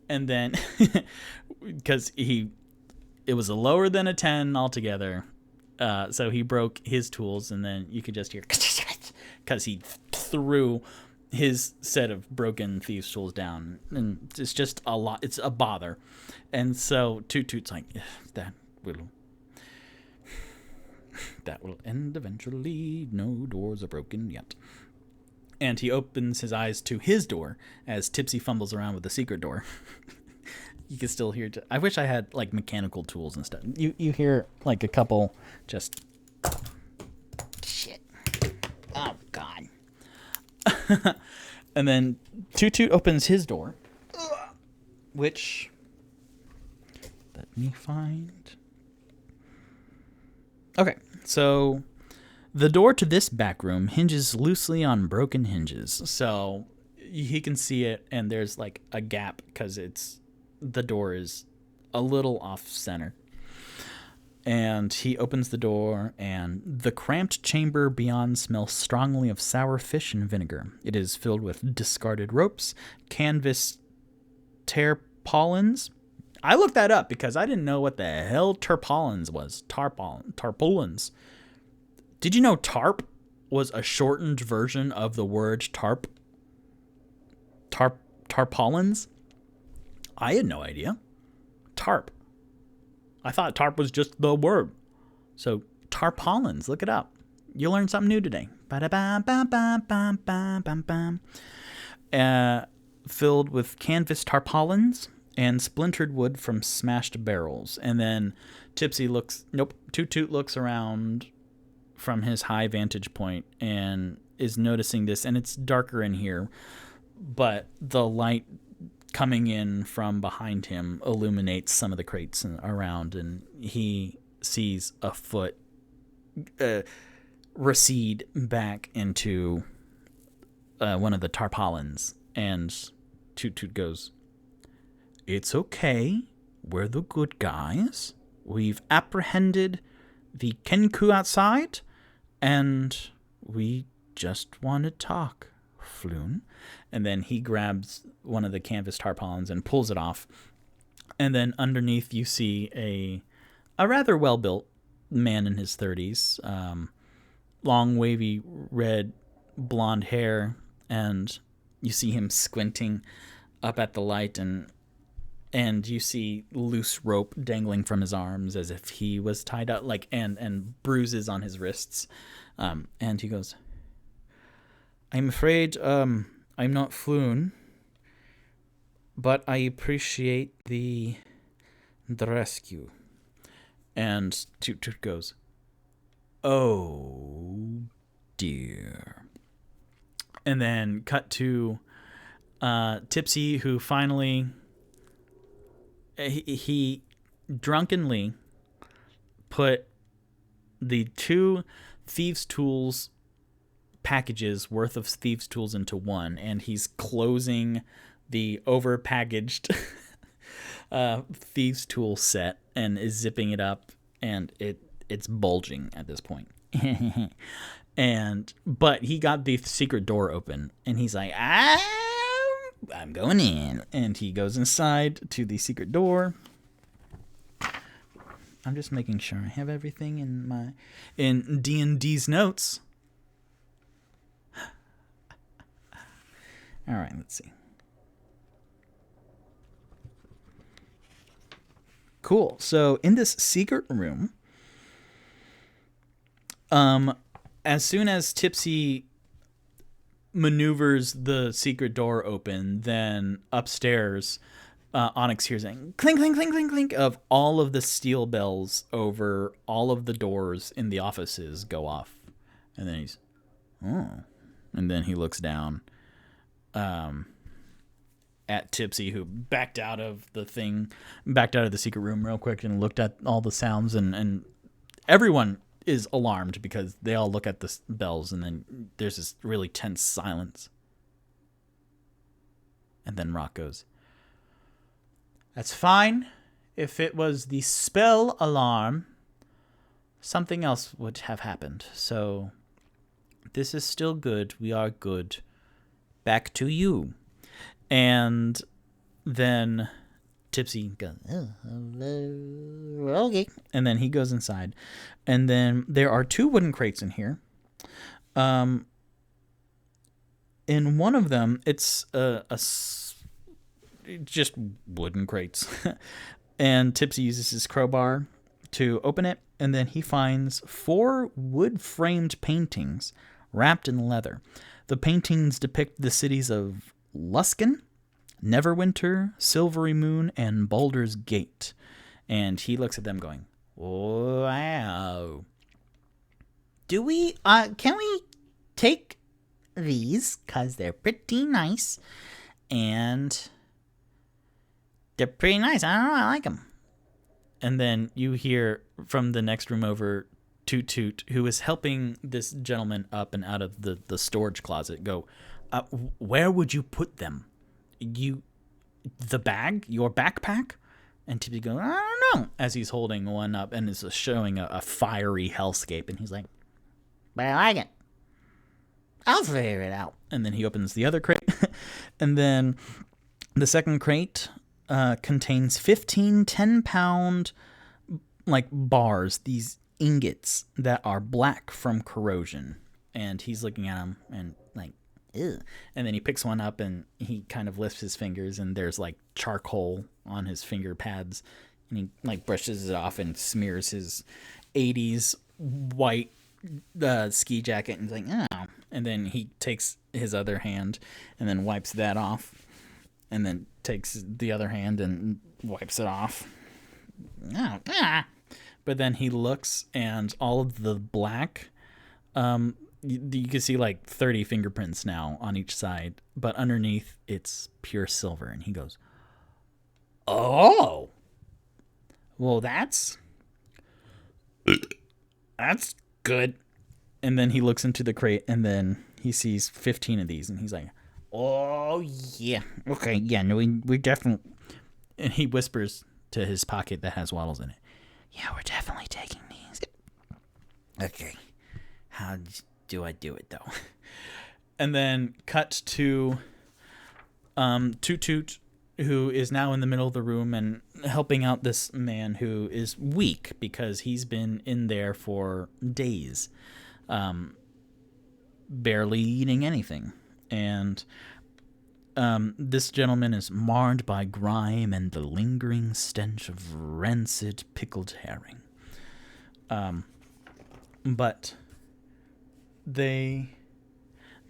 And then because it was a lower than a 10 altogether, so he broke his tools, and then you could just hear because he threw his set of broken thieves tools down, and it's just a lot. It's a bother. And so Toot Toot's like, that will end eventually. No doors are broken yet. And he opens his eyes to his door as Tipsy fumbles around with the secret door. You can still hear... I wish I had, like, mechanical tools and stuff. You hear, like, a couple just... Shit. Oh, God. And then Toot Toot opens his door, which... Let me find... Okay, so the door to this back room hinges loosely on broken hinges. So he can see it, and there's like a gap because the door is a little off center. And he opens the door, and the cramped chamber beyond smells strongly of sour fish and vinegar. It is filled with discarded ropes, canvas tarpaulins. I looked that up because I didn't know what the hell tarpaulins was. Tarpaulins. Did you know tarp was a shortened version of the word tarp? Tarpaulins? I had no idea. Tarp. I thought tarp was just the word. So tarpaulins, look it up. You'll learn something new today. Filled with canvas tarpaulins and splintered wood from smashed barrels. And then Tipsy Toot Toot looks around from his high vantage point and is noticing this, and it's darker in here, but the light coming in from behind him illuminates some of the crates around, and he sees a foot recede back into one of the tarpaulins, and Toot Toot goes, "It's okay. We're the good guys. We've apprehended the Kenku outside, and we just want to talk, Floon." And then he grabs one of the canvas tarpaulins and pulls it off. And then underneath you see a rather well-built man in his 30s, long, wavy, red, blonde hair, and you see him squinting up at the light, and you see loose rope dangling from his arms as if he was tied up, like, and bruises on his wrists. And he goes, "I'm afraid I'm not Floon, but I appreciate the rescue." And Toot Toot goes, "Oh dear." And then cut to Tipsy, who finally he drunkenly put the 2 thieves' tools packages worth of thieves' tools into one, and he's closing the overpackaged thieves' tool set and is zipping it up, and it's bulging at this point. But he got the secret door open, and he's like, I'm going in. And he goes inside to the secret door. I'm just making sure I have everything in D&D's notes. All right, let's see. Cool. So in this secret room, as soon as Tipsy maneuvers the secret door open, then upstairs, Onyx hears a clink, clink, clink, clink, clink of all of the steel bells over all of the doors in the offices go off. And then and then he looks down at Tipsy, who backed out of the secret room real quick and looked at all the sounds, and everyone is alarmed because they all look at the bells, and then there's this really tense silence. And then Rock goes, "That's fine. If it was the spell alarm, something else would have happened. So this is still good. We are good. Back to you." And then Tipsy goes, "Oh, okay." And then he goes inside. And then there are 2 wooden crates in here. In one of them, it's just wooden crates. And Tipsy uses his crowbar to open it. And then he finds 4 wood-framed paintings wrapped in leather. The paintings depict the cities of Luskan, Neverwinter, Silvery Moon, and Baldur's Gate. And he looks at them going, "Wow. Can we take these? 'Cause they're pretty nice. And they're pretty nice. I don't know, I like them." And then you hear from the next room over, Toot Toot, who is helping this gentleman up and out of the storage closet, go, "Where would you put them? The bag? Your backpack?" And Tipsy goes, "I don't know," as he's holding one up and is showing a fiery hellscape. And he's like, "But I like it. I'll figure it out." And then he opens the other crate. And then the second crate contains 15 10-pound bars, these ingots that are black from corrosion. And he's looking at them and like, ew. And then he picks one up and he kind of lifts his fingers, and there's charcoal on his finger pads, and he brushes it off and smears his 80s white ski jacket, and he's like, "Oh." And then he takes his other hand and then wipes that off, and then takes the other hand and wipes it off. Oh, ah. But then he looks, and all of the black, you can see 30 fingerprints now on each side, but underneath it's pure silver. And he goes, "Oh, well, that's good." And then he looks into the crate, and then he sees 15 of these, and he's like, "Oh yeah, okay, yeah, no, we definitely." And he whispers to his pocket that has waddles in it, "Yeah, we're definitely taking these." "Okay, how do I do it though?" And then cut to Toot Toot, who is now in the middle of the room and helping out this man who is weak because he's been in there for days, barely eating anything. And this gentleman is marred by grime and the lingering stench of rancid pickled herring. But they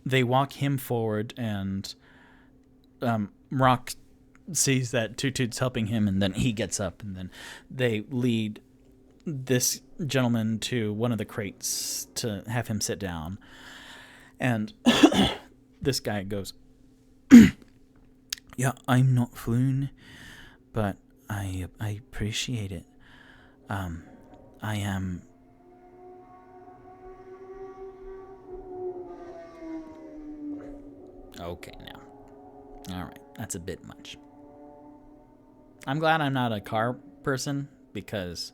walk him forward, and Rock sees that Toot Toot's helping him, and then he gets up, and then they lead this gentleman to one of the crates to have him sit down. And this guy goes, yeah, I'm not fluent, but I appreciate it. I am... Okay, now. Alright, that's a bit much. I'm glad I'm not a car person, because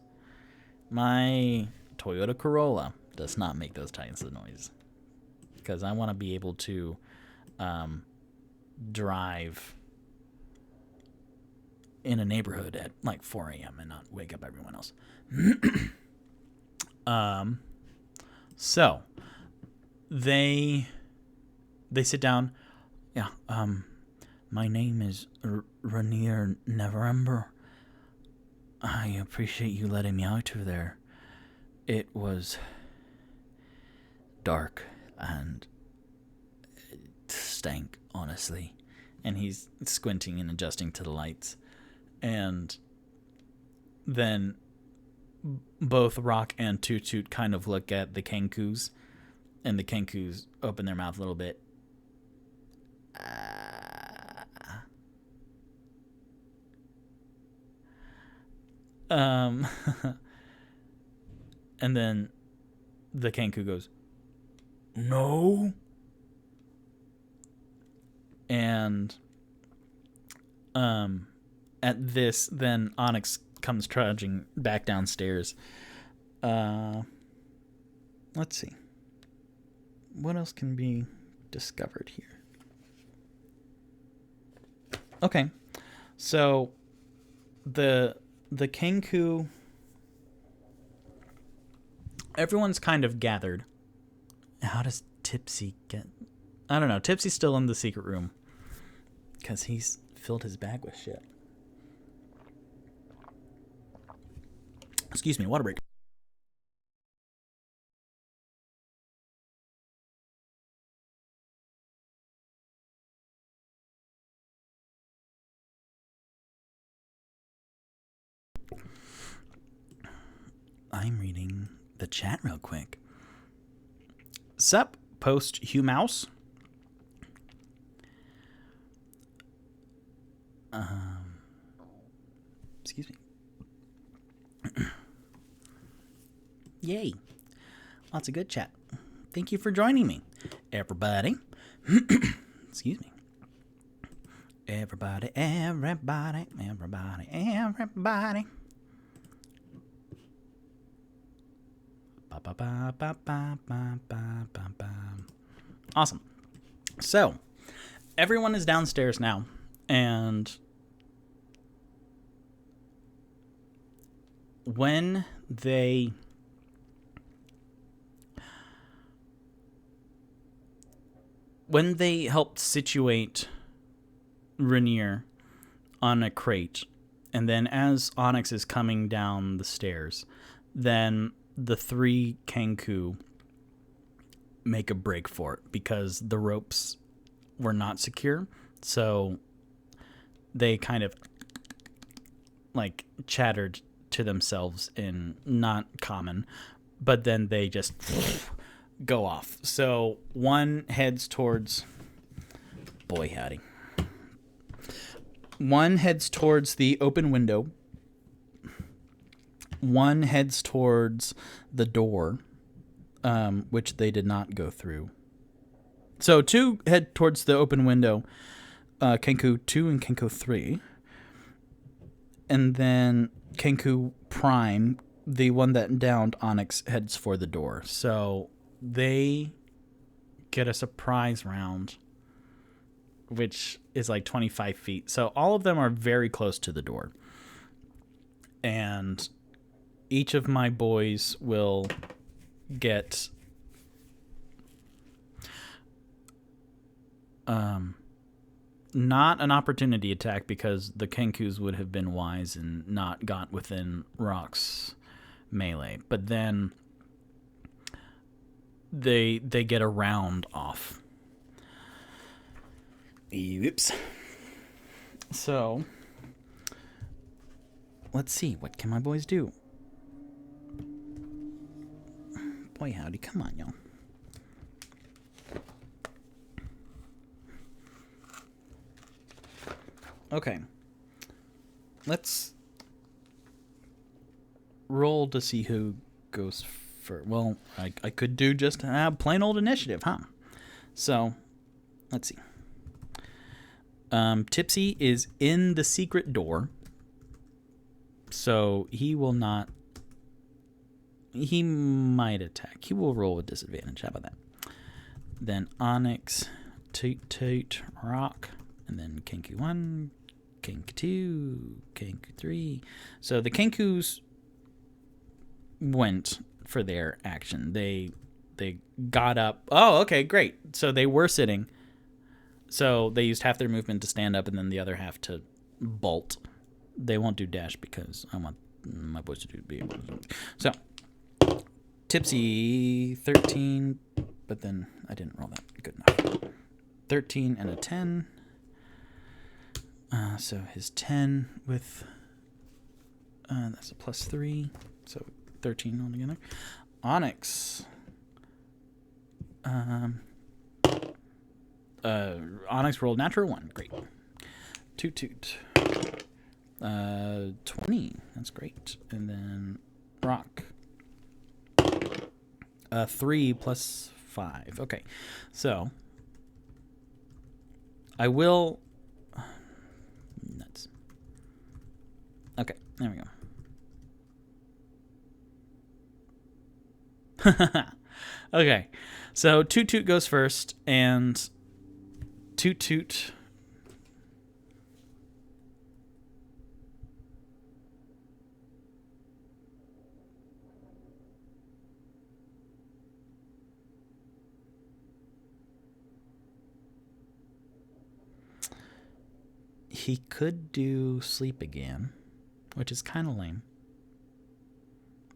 my Toyota Corolla does not make those types of noises. Because I want to be able to drive in a neighborhood at like 4 a.m. and not wake up everyone else. So they sit down. Yeah. My name is Rivera DMs. I appreciate you letting me out of there. It was dark and it stank, honestly. And he's squinting and adjusting to the lights. And then both Rock and Toot Toot kind of look at the Kenkus, and the Kenkus open their mouth a little bit. And then the Kenku goes, no. And at this, then Onyx comes trudging back downstairs. Let's see. What else can be discovered here? Okay. So the Kenku, everyone's kind of gathered. How does Tipsy get... I don't know. Tipsy's still in the secret room because he's filled his bag with shit. Excuse me, water break. I'm reading the chat real quick. Sup, post Hugh Mouse. Excuse me. Yay. Lots of good chat. Thank you for joining me, everybody. Excuse me. Everybody. Awesome. So, everyone is downstairs now, and when they helped situate Rainier on a crate, and then as Onyx is coming down the stairs, then the three Kenku make a break for it because the ropes were not secure. So they kind of like chattered to themselves in not common, but then they just go off. So one heads towards... Boy, howdy. One heads towards the open window. One heads towards the door, which they did not go through. So two head towards the open window, Kenku 2 and Kenku 3. And then Kenku Prime, the one that downed Onyx, heads for the door. So they get a surprise round, which is like 25 feet. So all of them are very close to the door. And each of my boys will get not an opportunity attack because the Kenkus would have been wise and not got within Rock's melee. But then they get a round off. Oops. So let's see, what can my boys do? Boy, howdy. Come on, y'all. Okay. Let's roll to see who goes first. Well, I could do just plain old initiative, huh? So, let's see. Tipsy is in the secret door. So, he will not... He might attack. He will roll with disadvantage. How about that? Then Onyx, Toot, Rock, and then Kenku 1, Kenku 2, Kenku 3. So the Kenkus went for their action. They got up. Oh, okay, great. So they were sitting. So they used half their movement to stand up and then the other half to bolt. They won't do dash because I want my boys to be able to do it. So Tipsy 13, but then I didn't roll that good enough. 13 and a 10. So his 10 with that's a plus 3, so 13 altogether. Onyx. Onyx rolled natural 1. Great. Toot. 20. That's great. And then Rock. 3 plus 5. Okay. So I will... Nuts. Okay. There we go. Okay. So Toot goes first, and Toot... He could do sleep again, which is kind of lame.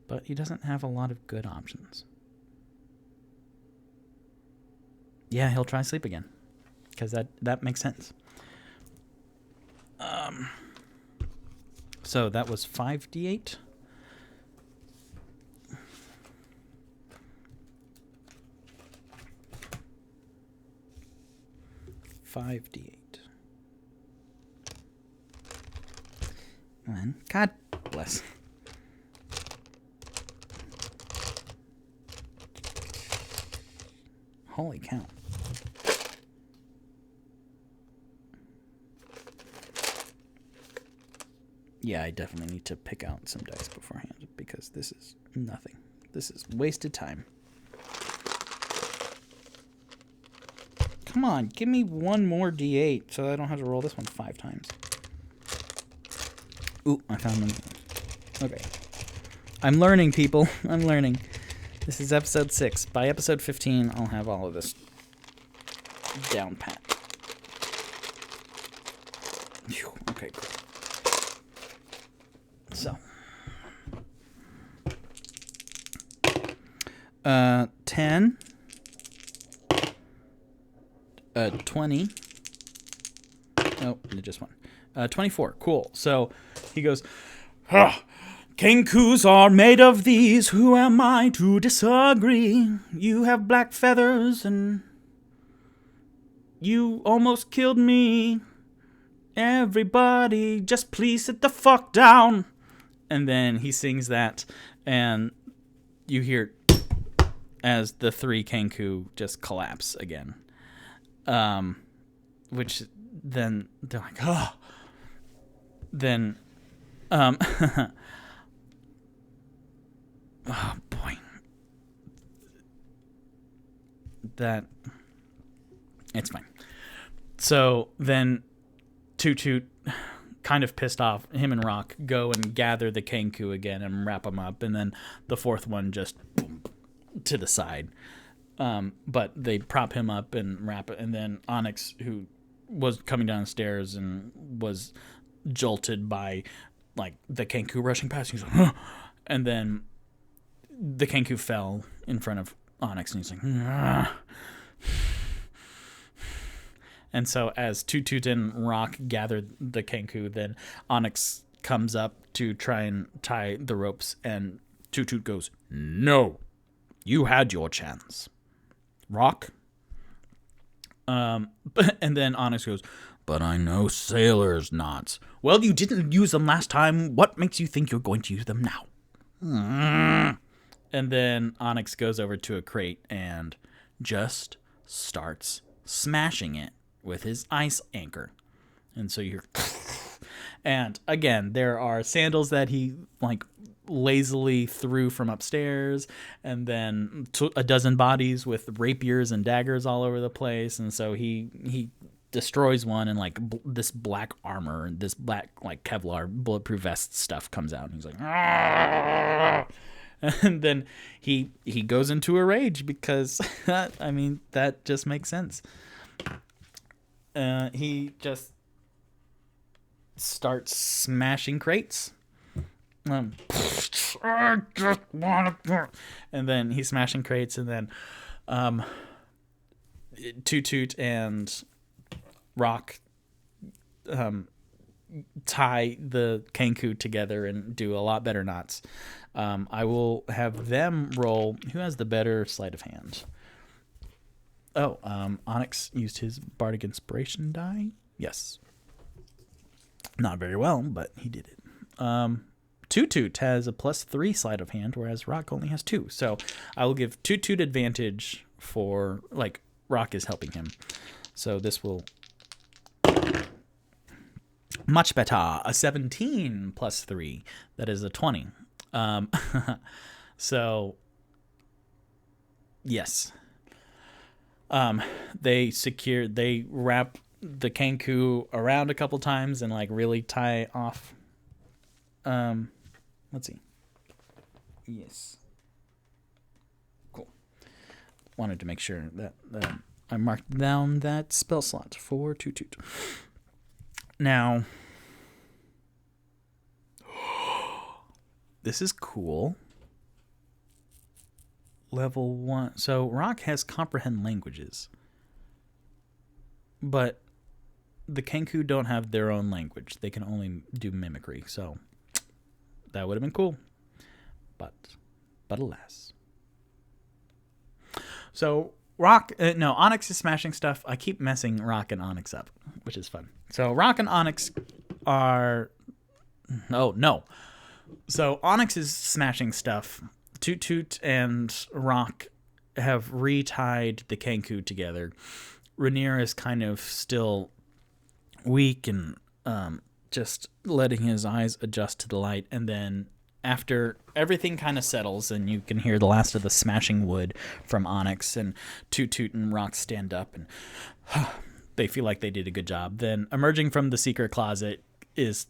But he doesn't have a lot of good options. Yeah, he'll try sleep again, because that makes sense. So that was 5d8. And God bless. Holy cow. Yeah, I definitely need to pick out some dice beforehand because this is nothing. This is wasted time. Come on, give me one more d8 so I don't have to roll this one 5 times. Ooh, I found one. Okay. I'm learning, people. I'm learning. This is episode 6. By episode 15, I'll have all of this down pat. Phew, okay, cool. So. 10. 20. Oh, just one. 24. Cool. So he goes, Kenkus are made of these. Who am I to disagree? You have black feathers and you almost killed me. Everybody, just please sit the fuck down. And then he sings that, and you hear as the 3 Kenku just collapse again. Which then they're like, oh. Then, oh boy. It's fine. So then Toot, kind of pissed off, him and Rock go and gather the Kenku again and wrap them up, and then the 4th one just boom, to the side. But they prop him up and wrap it, and then Onyx, who was coming downstairs and was jolted by like the Kenku rushing past, he's like, huh! And then the Kenku fell in front of Onyx, and he's like, ah. And so as Toot and Rock gathered the Kenku, then Onyx comes up to try and tie the ropes, and Toot goes, no, You had your chance. Rock? And then Onyx goes, but I know sailors' knots. Well, you didn't use them last time. What makes you think you're going to use them now? And then Onyx goes over to a crate and just starts smashing it with his ice anchor. And so you're... And again, there are sandals that he like lazily threw from upstairs, and then a dozen bodies with rapiers and daggers all over the place. And so he destroys one, and like this black armor and this black like Kevlar bulletproof vest stuff comes out, and he's like, Aah! And then he goes into a rage because I mean that just makes sense. He just starts smashing crates. I just want to... And then he's smashing crates, and then Toot Toot and Rock tie the Kenku together and do a lot better knots. I will have them roll who has the better sleight of hand. Oh, Onyx used his Bardic Inspiration die. Yes. Not very well, but he did it. Toot Toot has a +3 sleight of hand, whereas Rock only has 2. So I will give Toot Toot advantage for, like, Rock is helping him. So this will... Much better. A 17 +3. That is a 20. So, yes. They wrap the Kenku around a couple times and like really tie off. Let's see. Yes. Cool. Wanted to make sure that I marked down that spell slot for Toot Toot. Now, this is cool. Level 1. So Rock has comprehend languages, but the Kenku don't have their own language. They can only do mimicry. So that would have been cool, but alas. So Onyx is smashing stuff. I keep messing Rock and Onyx up, which is fun. So Rock and Onyx are... Oh, no. So Onyx is smashing stuff. Toot Toot and Rock have retied the Kenku together. Rainier is kind of still weak and just letting his eyes adjust to the light. And then after everything kind of settles and you can hear the last of the smashing wood from Onyx, and Toot Toot and Rock stand up and they feel like they did a good job. Then emerging from the secret closet is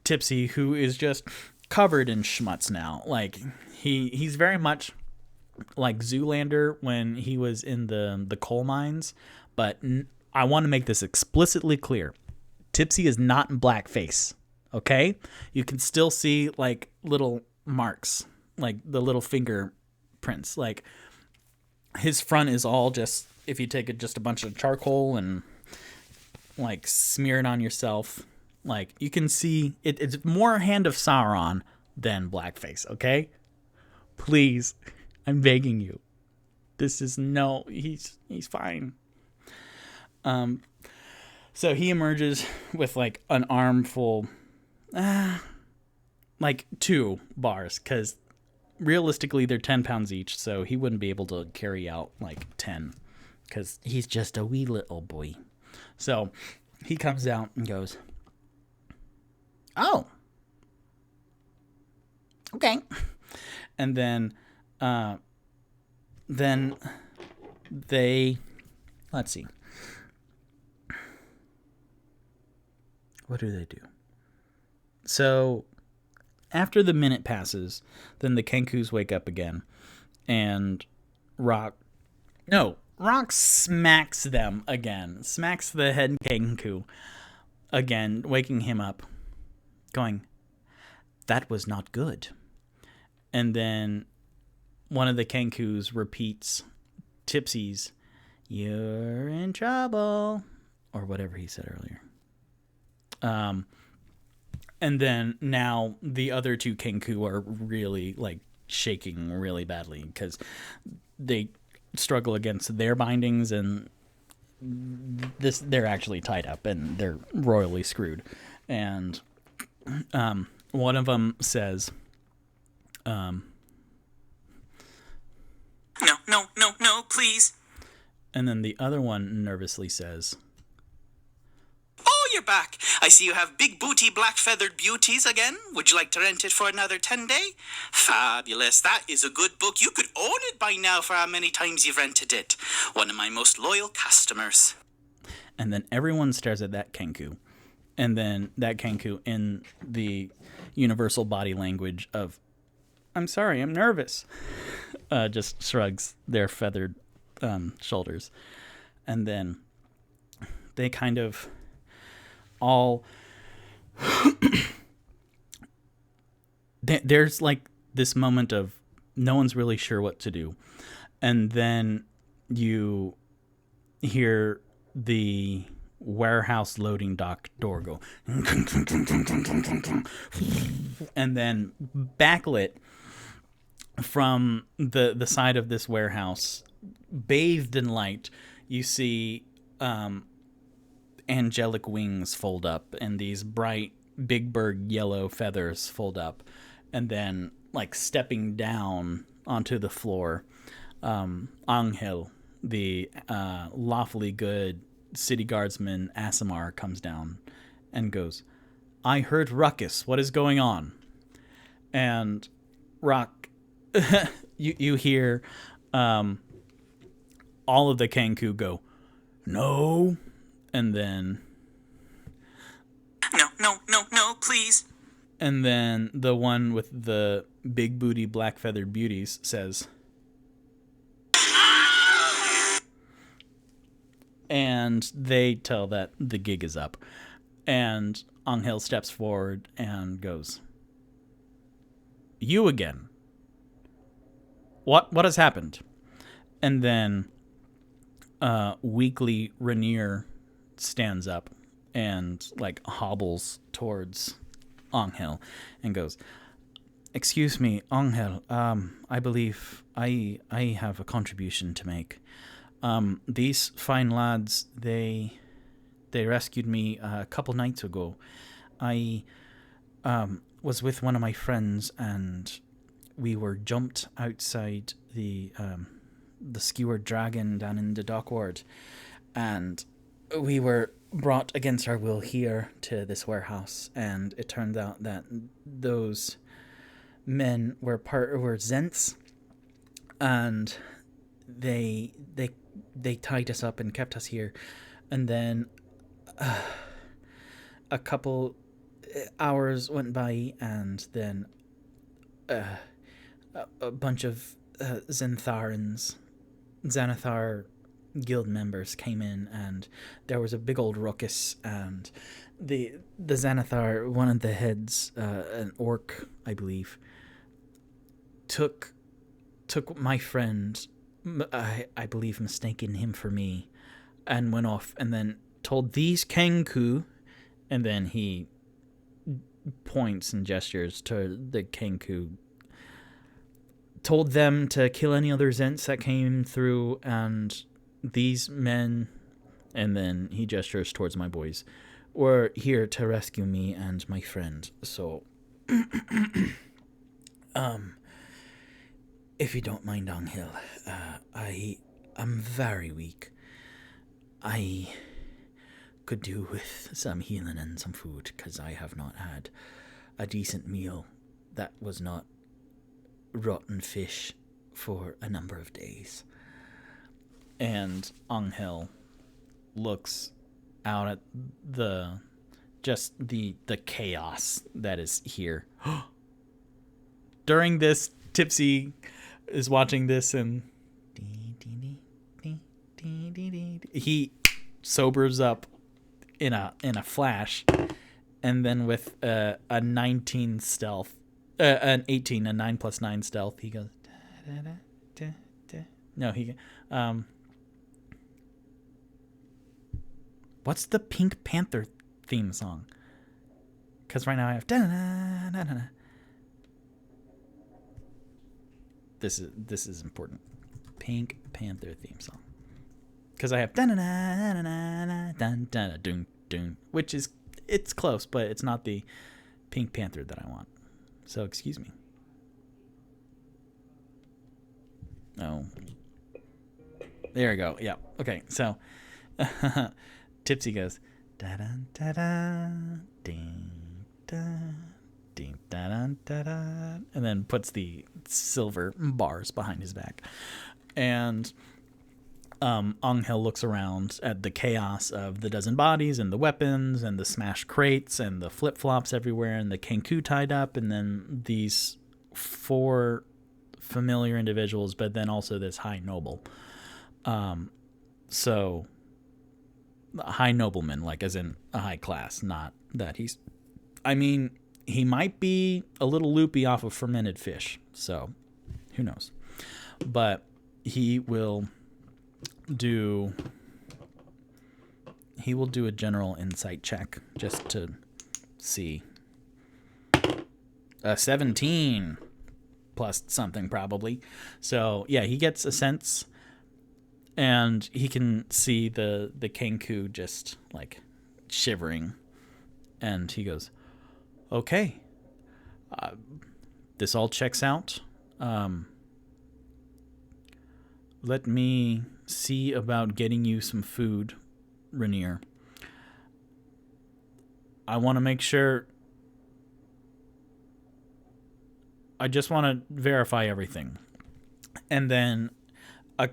Tipsy, who is just covered in schmutz now. Like he's very much like Zoolander when he was in the coal mines, but I want to make this explicitly clear. Tipsy is not in blackface, okay? You can still see like little marks, like the little fingerprints. Like his front is all just, if you take just a bunch of charcoal and like smear it on yourself, like you can see it's more Hand of Sauron than blackface, okay? Please, I'm begging you. This is he's fine. So he emerges with like an armful, like 2 bars, because realistically they're 10 pounds each, so he wouldn't be able to carry out like 10, because he's just a wee little boy. So he comes out and goes, oh, okay. And then they, let's see. What do they do? So after the minute passes, then the Kenkus wake up again, and Rock smacks them again, smacks the head Kenku again, waking him up, going, that was not good. And then one of the Kenkus repeats Tipsy's, you're in trouble, or whatever he said earlier. And then now the other 2 Kenku are really like shaking really badly because they struggle against their bindings, and they're actually tied up and they're royally screwed. And one of them says, No, please. and then the other one nervously says, Oh, you're back. I see you have big booty black feathered beauties again. Would you like to rent it for another 10 day? Fabulous. That is a good book. You could own it by now for how many times you've rented it. One of my most loyal customers. and then everyone stares at that Kenku. And then that Kenku, in the universal body language of, I'm sorry, I'm nervous, just shrugs their feathered shoulders. And then they kind of all... There's like this moment of no one's really sure what to do. And then you hear the warehouse loading dock door go, and then backlit from the side of this warehouse, bathed in light, you see angelic wings fold up and these bright big bird yellow feathers fold up, and then like stepping down onto the floor, Angel, the lawfully good city guardsman Asimar, comes down and goes, I heard ruckus. What is going on? And Rock, you hear all of the Kenku go, no, and then No, please. and then the one with the big booty black feathered beauties says, and they tell that the gig is up. And Angel steps forward and goes, you again. What has happened? And then weakly Rainier stands up and like hobbles towards Angel and goes, excuse me, Angel, I believe I have a contribution to make. These fine lads, they rescued me a couple nights ago. I was with one of my friends and we were jumped outside the skewered dragon down in the dockward, and we were brought against our will here to this warehouse, and it turned out that those men were Zents, and they tied us up and kept us here, and then a couple hours went by, and then a bunch of Xanathar guild members came in, and there was a big old ruckus, and the Xanathar, one of the heads, an orc, I believe, took my friend, I believe mistaking him for me, and went off and then told these Kenku, and then he points and gestures to the Kenku, told them to kill any other Zents that came through, and these men, and then he gestures towards my boys, were here to rescue me and my friend. So if you don't mind, Angel, I'm very weak. I could do with some healing and some food, because I have not had a decent meal that was not rotten fish for a number of days. And Angel looks out at the chaos that is here. During this, Tipsy is watching this, and he sobers up in a flash, and then with a 19 stealth, an 18, a 9 plus 9 stealth, he goes, no, he what's the Pink Panther theme song? Because right now I have this is important. Pink Panther theme song. Because I have dun dun dun dun dun, which is, it's close, but it's not the Pink Panther that I want. So excuse me. Oh, there we go. Yeah. Okay. So Tipsy goes da da da da ding da ding da da da da, and then puts the silver bars behind his back, and Angel looks around at the chaos of the dozen bodies and the weapons and the smashed crates and the flip-flops everywhere and the Kenku tied up, and then these 4 familiar individuals, but then also this high noble. So a high nobleman, like as in a high class, not that he's, I mean, he might be a little loopy off of fermented fish, so who knows. But he will do a general insight check just to see. A 17 plus something probably. So yeah, he gets a sense, and he can see the Kenku just like shivering, and he goes, okay, this all checks out. Let me see about getting you some food, Rainier. I want to make sure. I just want to verify everything. And then a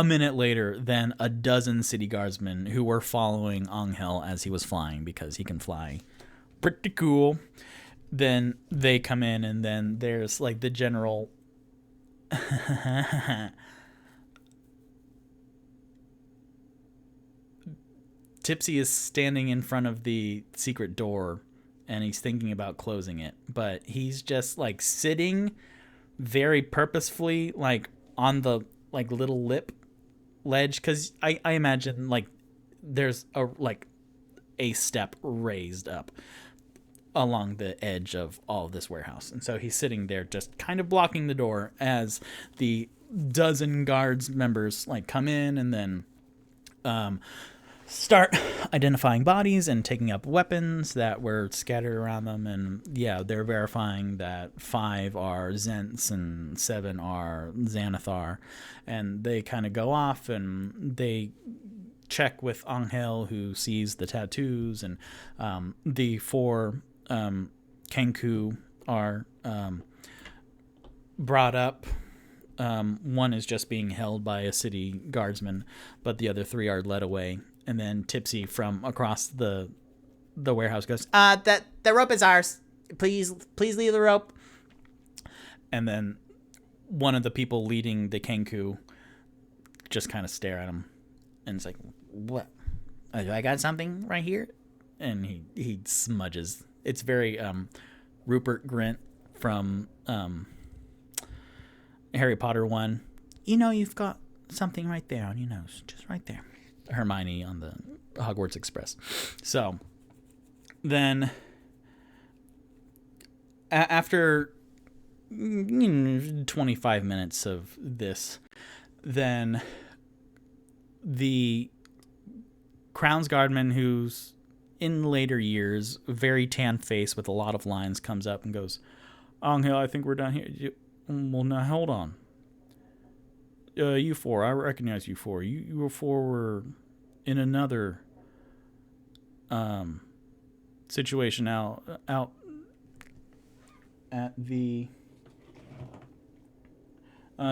minute later, then a dozen city guardsmen who were following Angel as he was flying, because he can fly pretty cool. Then they come in, and then there's like the general Tipsy is standing in front of the secret door, and he's thinking about closing it, but he's just like sitting very purposefully, like on the like little lip ledge, because I imagine like there's a step raised up along the edge of all of this warehouse, and so he's sitting there just kind of blocking the door as the dozen guards members like come in, and then start identifying bodies and taking up weapons that were scattered around them. And yeah, they're verifying that 5 are Zents and 7 are Xanathar, and they kind of go off and they check with Angel, who sees the tattoos, and the 4 Kenku are brought up. One is just being held by a city guardsman, but the other 3 are led away. And then Tipsy from across the warehouse goes, the rope is ours. Please leave the rope. And then one of the people leading the Kenku just kind of stare at him, and it's like, what? I got something right here? And he smudges. It's very Rupert Grint from Harry Potter 1. You've got something right there on your nose, just right there. Hermione on the Hogwarts Express. So then after 25 minutes of this, then the Crown's guardman, who's in later years very tan face with a lot of lines, comes up and goes, Angel, I think we're done here. Well, now hold on. You 4, I recognize you 4. You 4 were in another situation out at the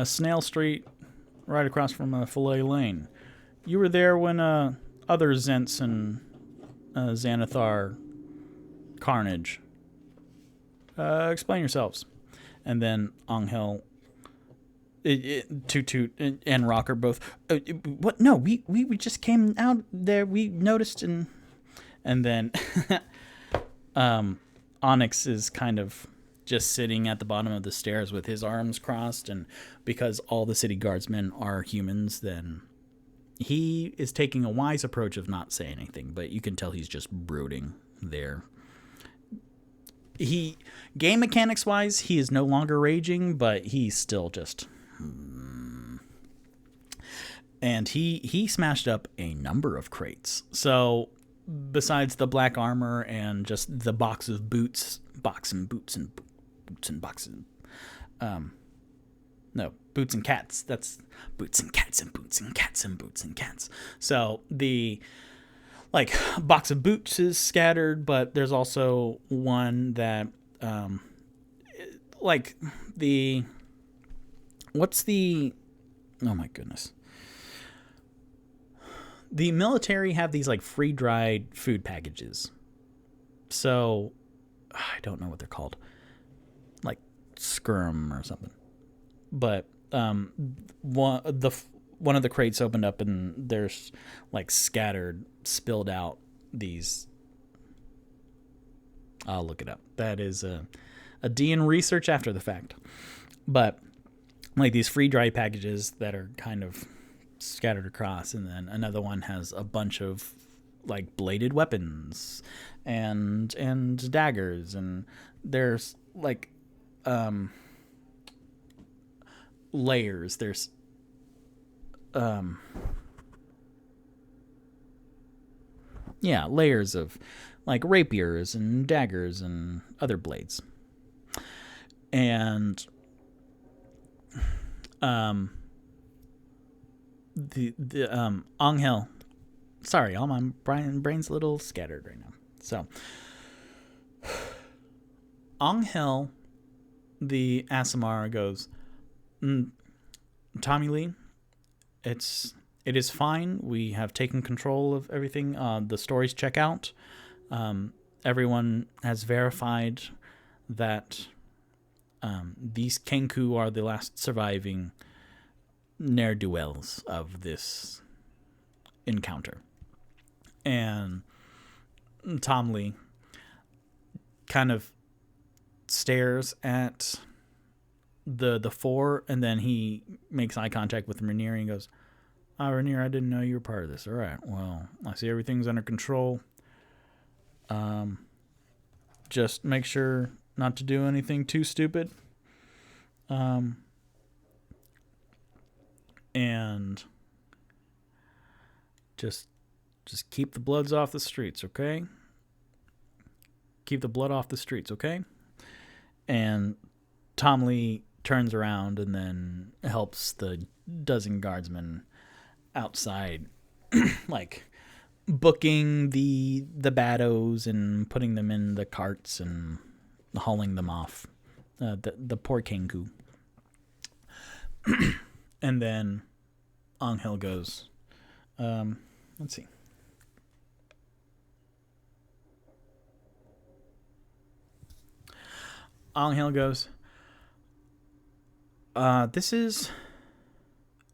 Snail Street, right across from Filet Lane. You were there when other Zents and Xanathar carnage. Explain yourselves. And then Angel, Toot and Rocker both. What? No, we just came out there. We noticed, and then Onyx is kind of just sitting at the bottom of the stairs with his arms crossed, and because all the city guardsmen are humans, then he is taking a wise approach of not saying anything. But you can tell he's just brooding there. game mechanics wise, he is no longer raging, but he's still just. And he smashed up a number of crates. So besides the black armor and just the box of boots, boots and cats. That's boots and cats and boots and cats and boots and cats. So the box of boots is scattered, but there's also one that oh my goodness. The military have these free-dried food packages. So I don't know what they're called. Like skirm or something. But one of the crates opened up and there's spilled out these. I'll look it up. That is a D&M research after the fact. But these free dried packages that are kind of scattered across, and then another one has a bunch of bladed weapons and daggers, and there's layers. There's layers of rapiers and daggers and other blades. And the Angel, sorry, all my brain's a little scattered right now. So Angel, the Asimar, goes, Tommy Lee, it is fine. We have taken control of everything. The stories check out. Everyone has verified that these Kenku are the last surviving ne'er-do-wells of this encounter. And Tom Lee kind of stares at the four, and then he makes eye contact with Rainier and goes, Rainier, I didn't know you were part of this. All right, well, I see everything's under control. Just make sure not to do anything too stupid. And just keep the bloods off the streets, okay? Keep the blood off the streets, okay? And Tom Lee turns around and then helps the dozen guardsmen outside, booking the baddos and putting them in the carts and hauling them off. The poor Kenku. And then Angel goes, let's see. Angel goes,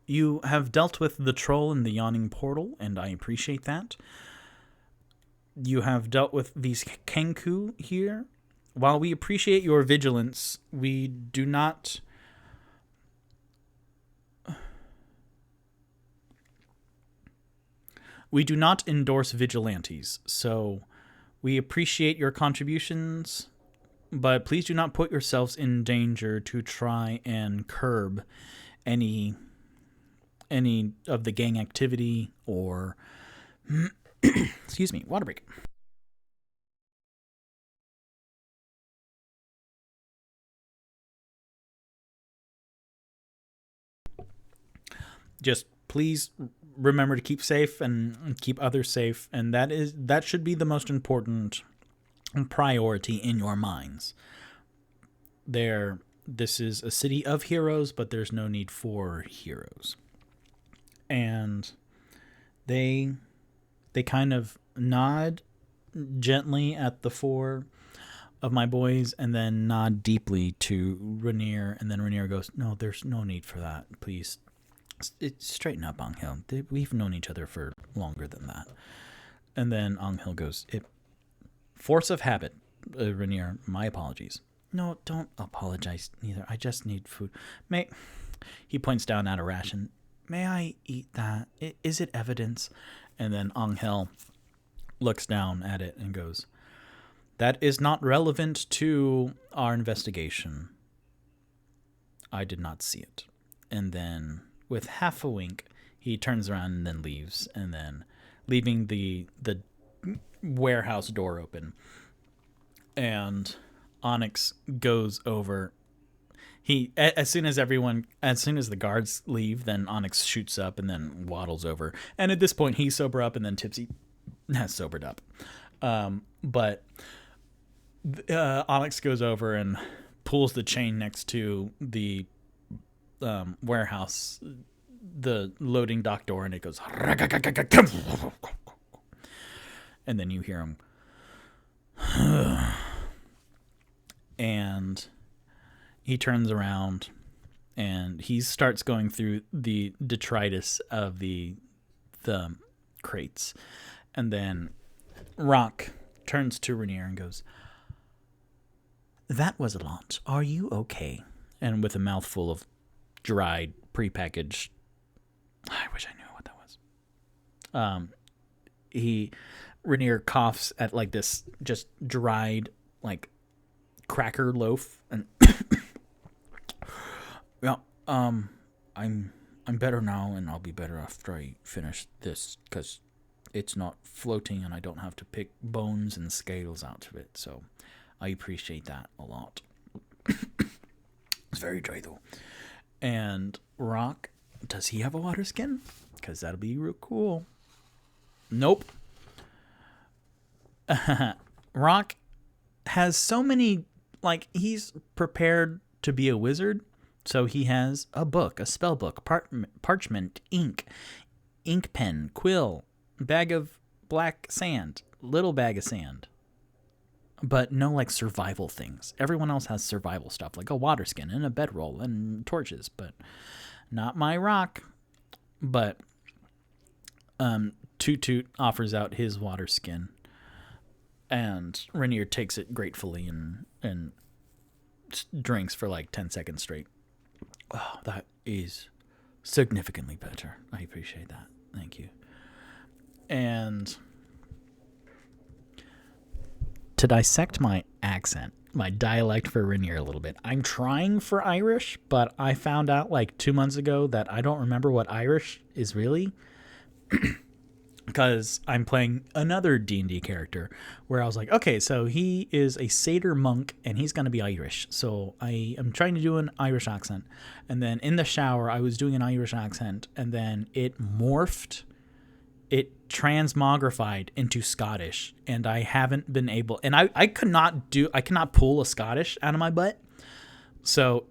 you have dealt with the troll in the yawning portal, and I appreciate that. You have dealt with these Kenku here. While we appreciate your vigilance, we do not endorse vigilantes, so we appreciate your contributions, but please do not put yourselves in danger to try and curb any of the gang activity or excuse me, water break. Just please remember to keep safe and keep others safe, and that should be the most important priority in your minds. This is a city of heroes, but there's no need for heroes. And they kind of nod gently at the four of my boys and then nod deeply to Rainier, and then Rainier goes, no, there's no need for that. Please straighten up, Angel. We've known each other for longer than that. And then Angel goes, force of habit, Rainier, my apologies. No, don't apologize neither. I just need food. He points down at a ration. May I eat that? Is it evidence? And then Angel looks down at it and goes, That is not relevant to our investigation. I did not see it. And then, with half a wink, he turns around and then leaves, and then leaving the warehouse door open. And Onyx goes over. As soon as the guards leave, then Onyx shoots up and then waddles over. And at this point, he's sober up, and then Tipsy has sobered up. But Onyx goes over and pulls the chain next to the warehouse, the loading dock door, and it goes. And then you hear him. And he turns around and he starts going through the detritus of the crates. And then Rock turns to Rainier and goes, "That was a lot. Are you okay?" And with a mouthful of dried, prepackaged... I wish I knew what that was. Rainier coughs at like this just dried like cracker loaf and yeah, I'm better now, and I'll be better after I finish this, because it's not floating and I don't have to pick bones and scales out of it, so I appreciate that a lot. It's very dry though. And Rock, does he have a water skin? Because that'll be real cool. Nope. Rock has so many, like, he's prepared to be a wizard, so he has a book, a spell book, parchment, ink pen, quill, bag of black sand, little bag of sand, but no, like, survival things. Everyone else has survival stuff, like a water skin and a bedroll and torches, but not my Rock. But Toot Toot offers out his water skin, and Rainier takes it gratefully and drinks for like 10 seconds straight. Oh, that is significantly better. I appreciate that. Thank you. And to dissect my accent, my dialect for Rainier a little bit, I'm trying for Irish, but I found out like 2 months ago that I don't remember what Irish is really. Because I'm playing another D&D character where I was like, okay, so he is a satyr monk and he's going to be Irish. So I am trying to do an Irish accent. And then in the shower, I was doing an Irish accent, and then it morphed. It transmogrified into Scottish, and I haven't been able, and I cannot pull a Scottish out of my butt. So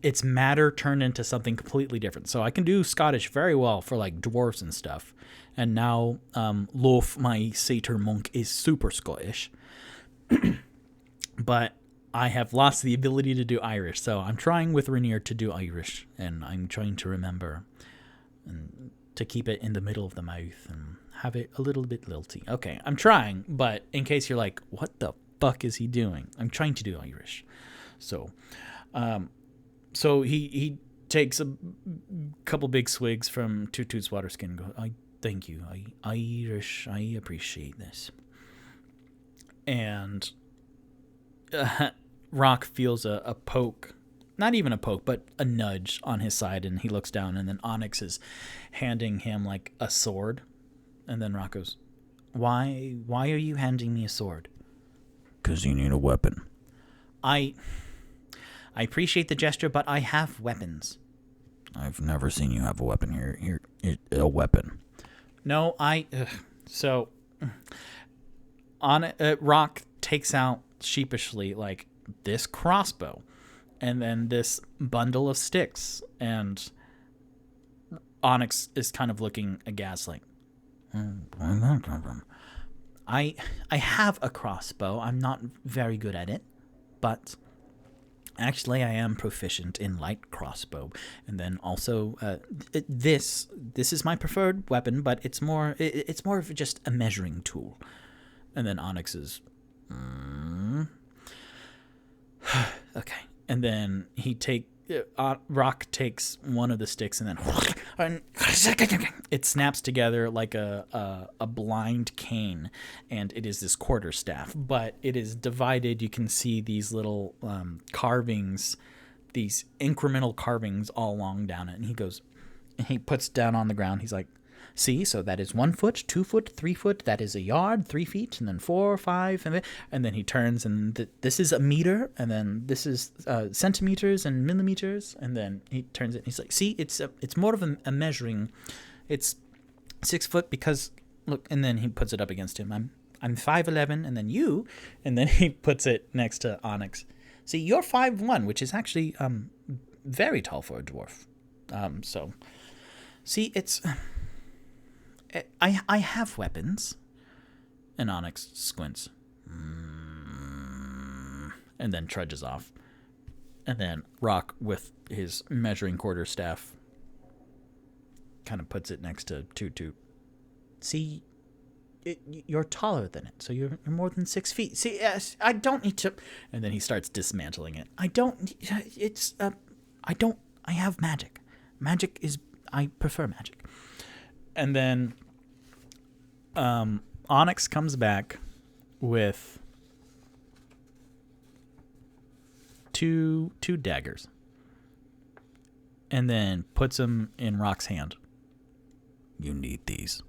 its matter turned into something completely different. So I can do Scottish very well for like dwarves and stuff. And now Loaf, my satyr monk, is super Scottish. But I have lost the ability to do Irish. So I'm trying with Rainier to do Irish, and I'm trying to remember and to keep it in the middle of the mouth and have it a little bit lilty. Okay, I'm trying, but in case you're like, what the fuck is he doing? I'm trying to do Irish. So he takes a couple big swigs from Toot Toot's water skin and goes, thank you. Irish, I appreciate this. And Rock feels a poke, not even a poke, but a nudge on his side, and he looks down, and then Onyx is handing him like a sword. And then Rock goes, why are you handing me a sword? Because you need a weapon. I appreciate the gesture, but I have weapons. I've never seen you have a weapon here. A weapon. No, So, Rock takes out sheepishly, like, this crossbow, and then this bundle of sticks, and Onyx is kind of looking aghast, like, where did that come from? I have a crossbow. I'm not very good at it, but... actually, I am proficient in light crossbow, and then also this is my preferred weapon, but it's more of just a measuring tool. And then Onyx is, okay, and then Rock takes one of the sticks and then it snaps together like a blind cane, and it is this quarterstaff, but it is divided. You can see these little carvings, these incremental carvings all along down it. And he puts down on the ground. He's like, see, so that is 1 foot, 2 foot, 3 foot. That is a yard, 3 feet, and then 4, 5, and then he turns, and this is a meter, and then this is centimeters and millimeters, and then he turns it. And he's like, see, it's more of a measuring. It's 6 foot because look, and then he puts it up against him. I'm 5'11", and then you, and then he puts it next to Onyx. See, you're 5'1", which is actually very tall for a dwarf. So, see, it's. I have weapons. And Onyx squints. And then trudges off. And then Rock, with his measuring quarterstaff, kind of puts it next to Toot Toot. See, you're taller than it, so you're more than 6 feet. See, I don't need to... And then he starts dismantling it. I have magic. Magic is... I prefer magic. And then Onyx comes back with two daggers, and then puts them in Rock's hand. You need these.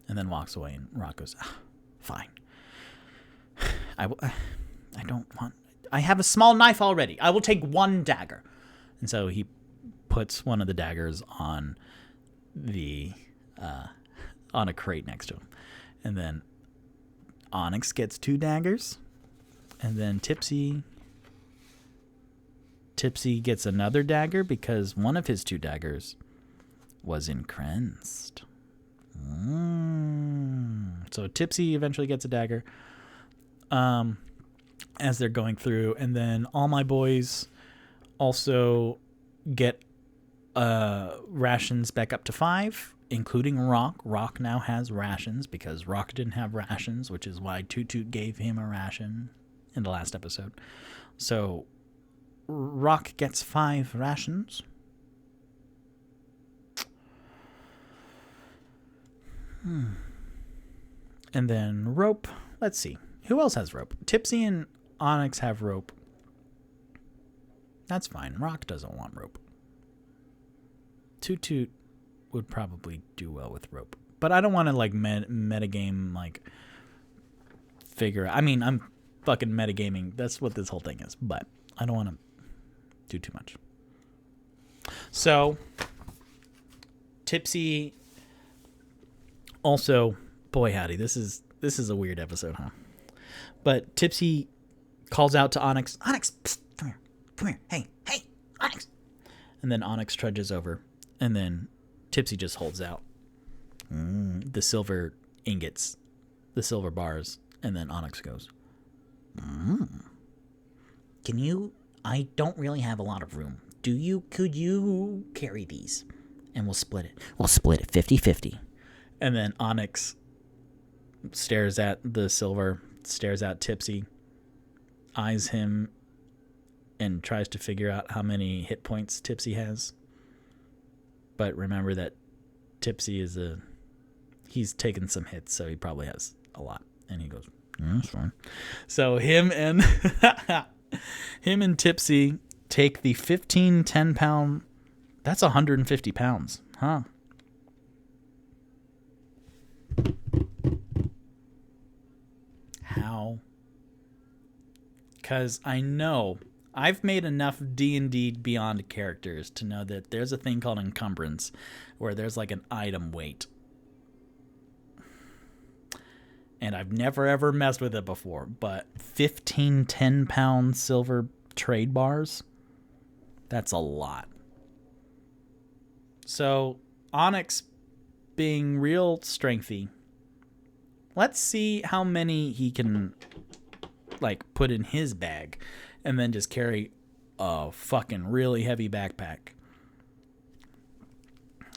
And then walks away, and Rock goes, fine. I don't want... I have a small knife already. I will take 1 dagger. And so he puts one of the daggers on on a crate next to him. And then Onyx gets 2 daggers. And then Tipsy gets another dagger because one of his 2 daggers was encrensed. So Tipsy eventually gets a dagger as they're going through. And then all my boys also get rations back up to 5, including Rock. Rock now has rations because Rock didn't have rations, which is why Toot Toot gave him a ration in the last episode. So Rock gets 5 rations. And then rope. Let's see. Who else has rope? Tipsy and Onyx have rope. That's fine. Rock doesn't want rope. Toot Toot would probably do well with rope. But I don't want to, like, metagame, like, figure... I mean, I'm fucking metagaming. That's what this whole thing is. But I don't want to do too much. So, Tipsy... Also, boy howdy, this is a weird episode, huh? But Tipsy calls out to Onyx. Onyx, psst, come here. Hey, Onyx. And then Onyx trudges over. And then Tipsy just holds out the silver ingots, the silver bars. And then Onyx goes, Can you... I don't really have a lot of room. Could you carry these? And we'll split it. We'll split it 50-50. And then Onyx stares at the silver, stares at Tipsy, eyes him, and tries to figure out how many hit points Tipsy has. But remember that Tipsy he's taken some hits, so he probably has a lot. And he goes, that's fine. So him and Tipsy take the 15 10-pound, that's 150 pounds, huh? How? Because I know I've made enough D&D Beyond characters to know that there's a thing called encumbrance where there's like an item weight. And I've never ever messed with it before, but 15 10-pound silver trade bars, that's a lot. So Onyx, being real strengthy, let's see how many he can, like, put in his bag and then just carry a fucking really heavy backpack.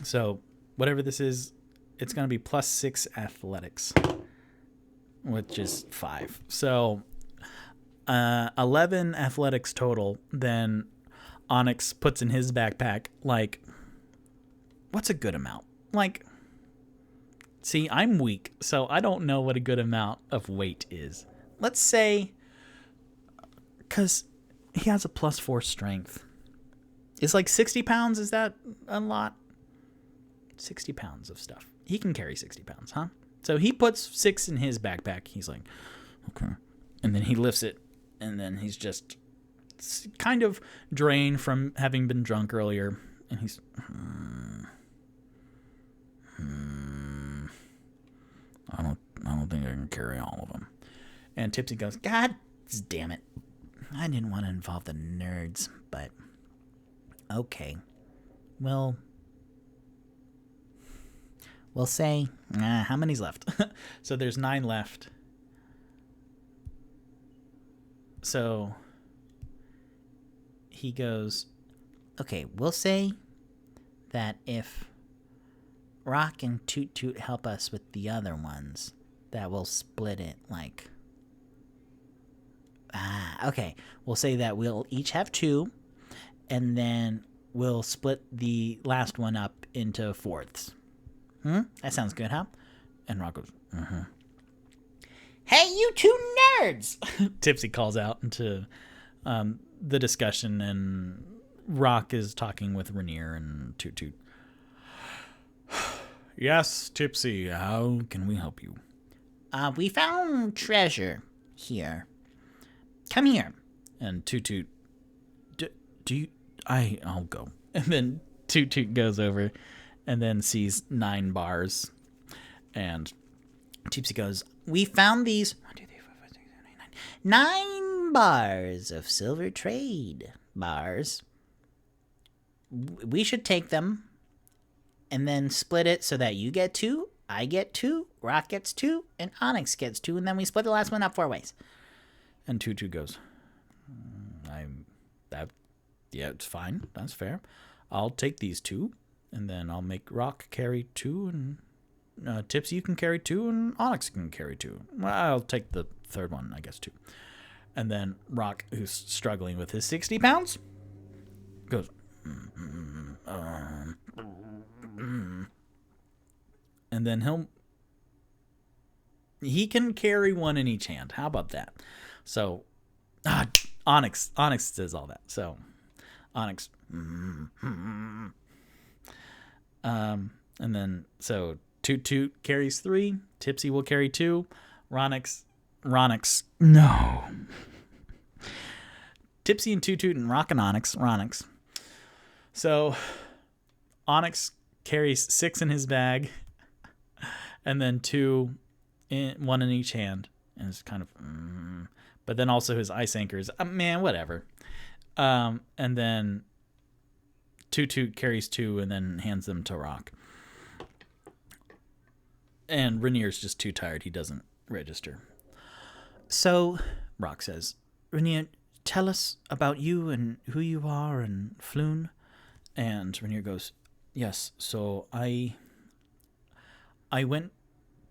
So whatever this is, it's going to be +6 athletics, which is 5. So 11 athletics total. Then Onyx puts in his backpack, like, what's a good amount? Like, see, I'm weak, so I don't know what a good amount of weight is. Let's say, because he has a +4 strength. Is like 60 pounds, is that a lot? 60 pounds of stuff. He can carry 60 pounds, huh? So he puts 6 in his backpack. He's like, okay. And then he lifts it, and then he's just kind of drained from having been drunk earlier. And he's, I don't think I can carry all of them. And Tipsy goes, God damn it. I didn't want to involve the nerds, but okay. Well, we'll say, how many's left? So there's 9 left. So he goes, okay, we'll say that if Rock and Toot Toot help us with the other ones, that we'll split it like... okay. We'll say that we'll each have 2, and then we'll split the last one up into fourths. That sounds good, huh? And Rock goes, Hey, you 2 nerds! Tipsy calls out into the discussion, and Rock is talking with Rainier and Toot Toot. Yes, Tipsy, how can we help you? We found treasure here. Come here. And Toot Toot, do you... I'll go. And then Toot Toot goes over and then sees 9 bars. And Tipsy goes, we found these 1, 2, 3, 4, 5, 6, 7, 8, 9 bars of silver trade bars. We should take them and then split it so that you get 2, I get 2, Rock gets 2, and Onyx gets 2, and then we split the last one up 4 ways. And Toot Toot goes, yeah, it's fine. That's fair. I'll take these 2, and then I'll make Rock carry 2, and Tipsy, you can carry 2, and Onyx can carry 2. Well, I'll take the third one, I guess, too. And then Rock, who's struggling with his 60 pounds, goes, and then he can carry 1 in each hand. How about that? So, Onyx says all that. So, Onyx, and then, so, Toot Toot carries 3, Tipsy will carry 2, Ronix, no. Tipsy and Toot Toot and Rock and Ronix. So, Onyx carries 6 in his bag, and then 2, 1 in each hand, and it's kind of, but then also his ice anchors, whatever. And then Toot Toot carries 2 and then hands them to Rock. And Rainier's just too tired. He doesn't register. So, Rock says, Rainier, tell us about you and who you are and Floon. And Rainier goes, yes, so I went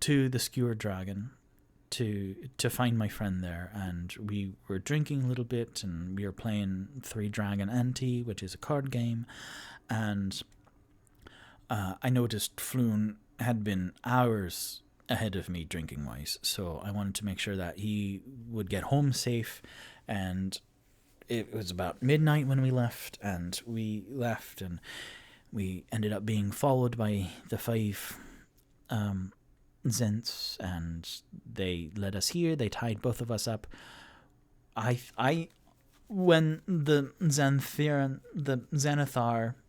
to the Skewer Dragon to find my friend there, and we were drinking a little bit, and we were playing 3 Dragon Ante, which is a card game, and I noticed Floon had been hours ahead of me drinking-wise, so I wanted to make sure that he would get home safe, and it was about midnight when we left, and we ended up being followed by the 5 Zents, and they led us here. They tied both of us up. When the Zenithar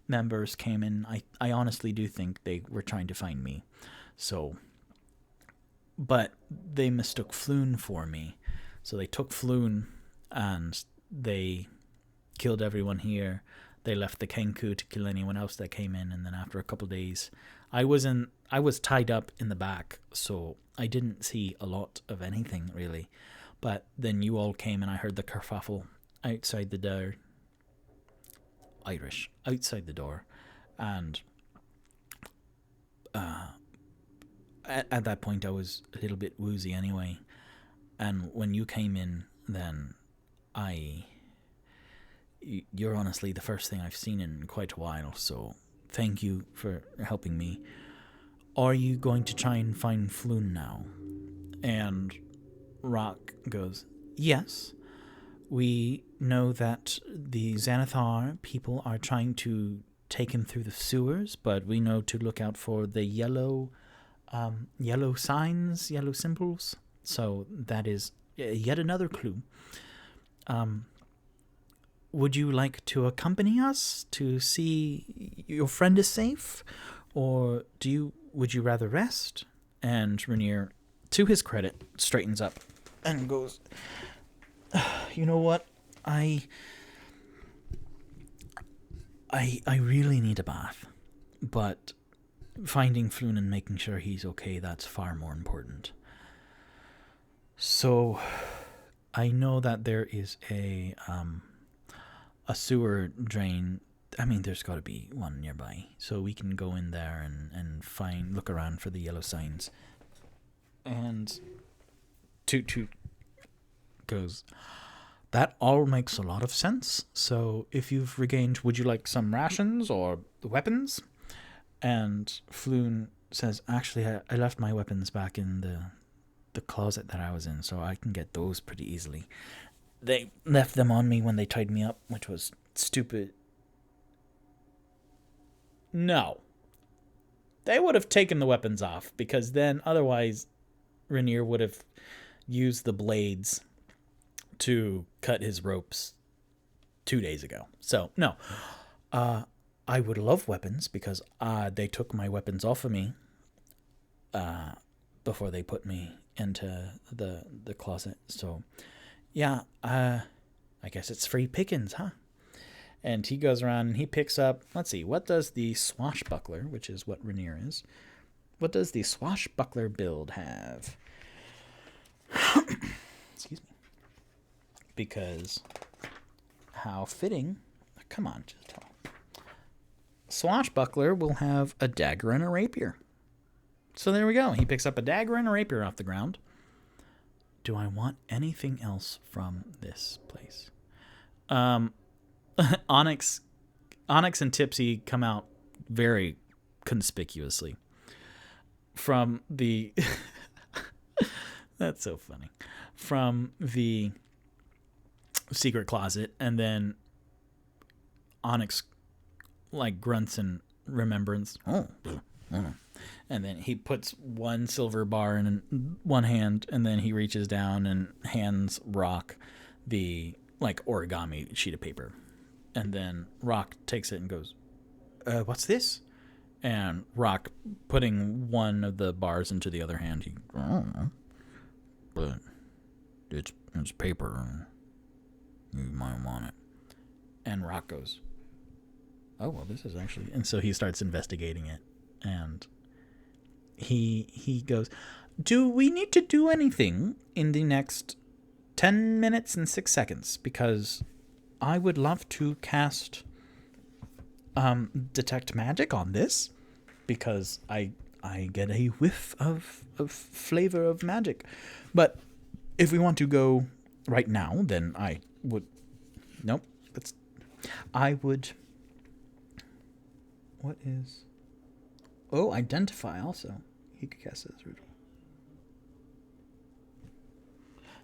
members came in, I honestly do think they were trying to find me. So, but they mistook Floon for me. So they took Floon and they killed everyone here. They left the Kenku to kill anyone else that came in, and then after a couple of days, I was tied up in the back, so I didn't see a lot of anything really. But then you all came, and I heard the kerfuffle outside the door. Irish outside the door, and at that point I was a little bit woozy anyway. And when you came in, then you're honestly the first thing I've seen in quite a while, so thank you for helping me. Are you going to try and find Floon now? And Rock goes, yes. We know that the Xanathar people are trying to take him through the sewers, but we know to look out for the yellow signs, yellow symbols. So that is yet another clue. Would you like to accompany us to see your friend is safe? Or would you rather rest? And Rainier, to his credit, straightens up and goes, you know what? I really need a bath. But finding Floon and making sure he's okay, that's far more important. So I know that there is a sewer drain. I mean, there's got to be one nearby, so we can go in there and look around for the yellow signs. And Toot Toot goes, that all makes a lot of sense. So if you've regained, would you like some rations or weapons? And Floon says, actually, I left my weapons back in the closet that I was in, so I can get those pretty easily. They left them on me when they tied me up, which was stupid. No. They would have taken the weapons off, because then otherwise Rainier would have used the blades to cut his ropes 2 days ago. So, no. I would love weapons, because they took my weapons off of me before they put me into the closet. So, yeah, I guess it's free pickings, huh? And he goes around and he picks up, let's see, what does the swashbuckler, which is what Rainier is, what does the swashbuckler build have? Excuse me. Because how fitting, come on, just tell. Swashbuckler will have a dagger and a rapier. So there we go. He picks up a dagger and a rapier off the ground. Do I want anything else from this place? Onyx and Tipsy come out very conspicuously from the that's so funny, from the secret closet, and then Onyx like grunts in remembrance. And then he puts one silver bar in one hand, and then he reaches down and hands Rock the like origami sheet of paper. And then Rock takes it and goes, what's this? And Rock, putting one of the bars into the other hand, he, I don't know, but it's paper. You might want it. And Rock goes, oh, well, this is actually... And so he starts investigating it. And he goes, do we need to do anything in the next 10 minutes and 6 seconds? Because I would love to cast Detect Magic on this. Because I get a whiff of flavor of magic. But if we want to go right now, then I would... Nope. I would... What is... Oh, Identify also. He could cast it as ritual.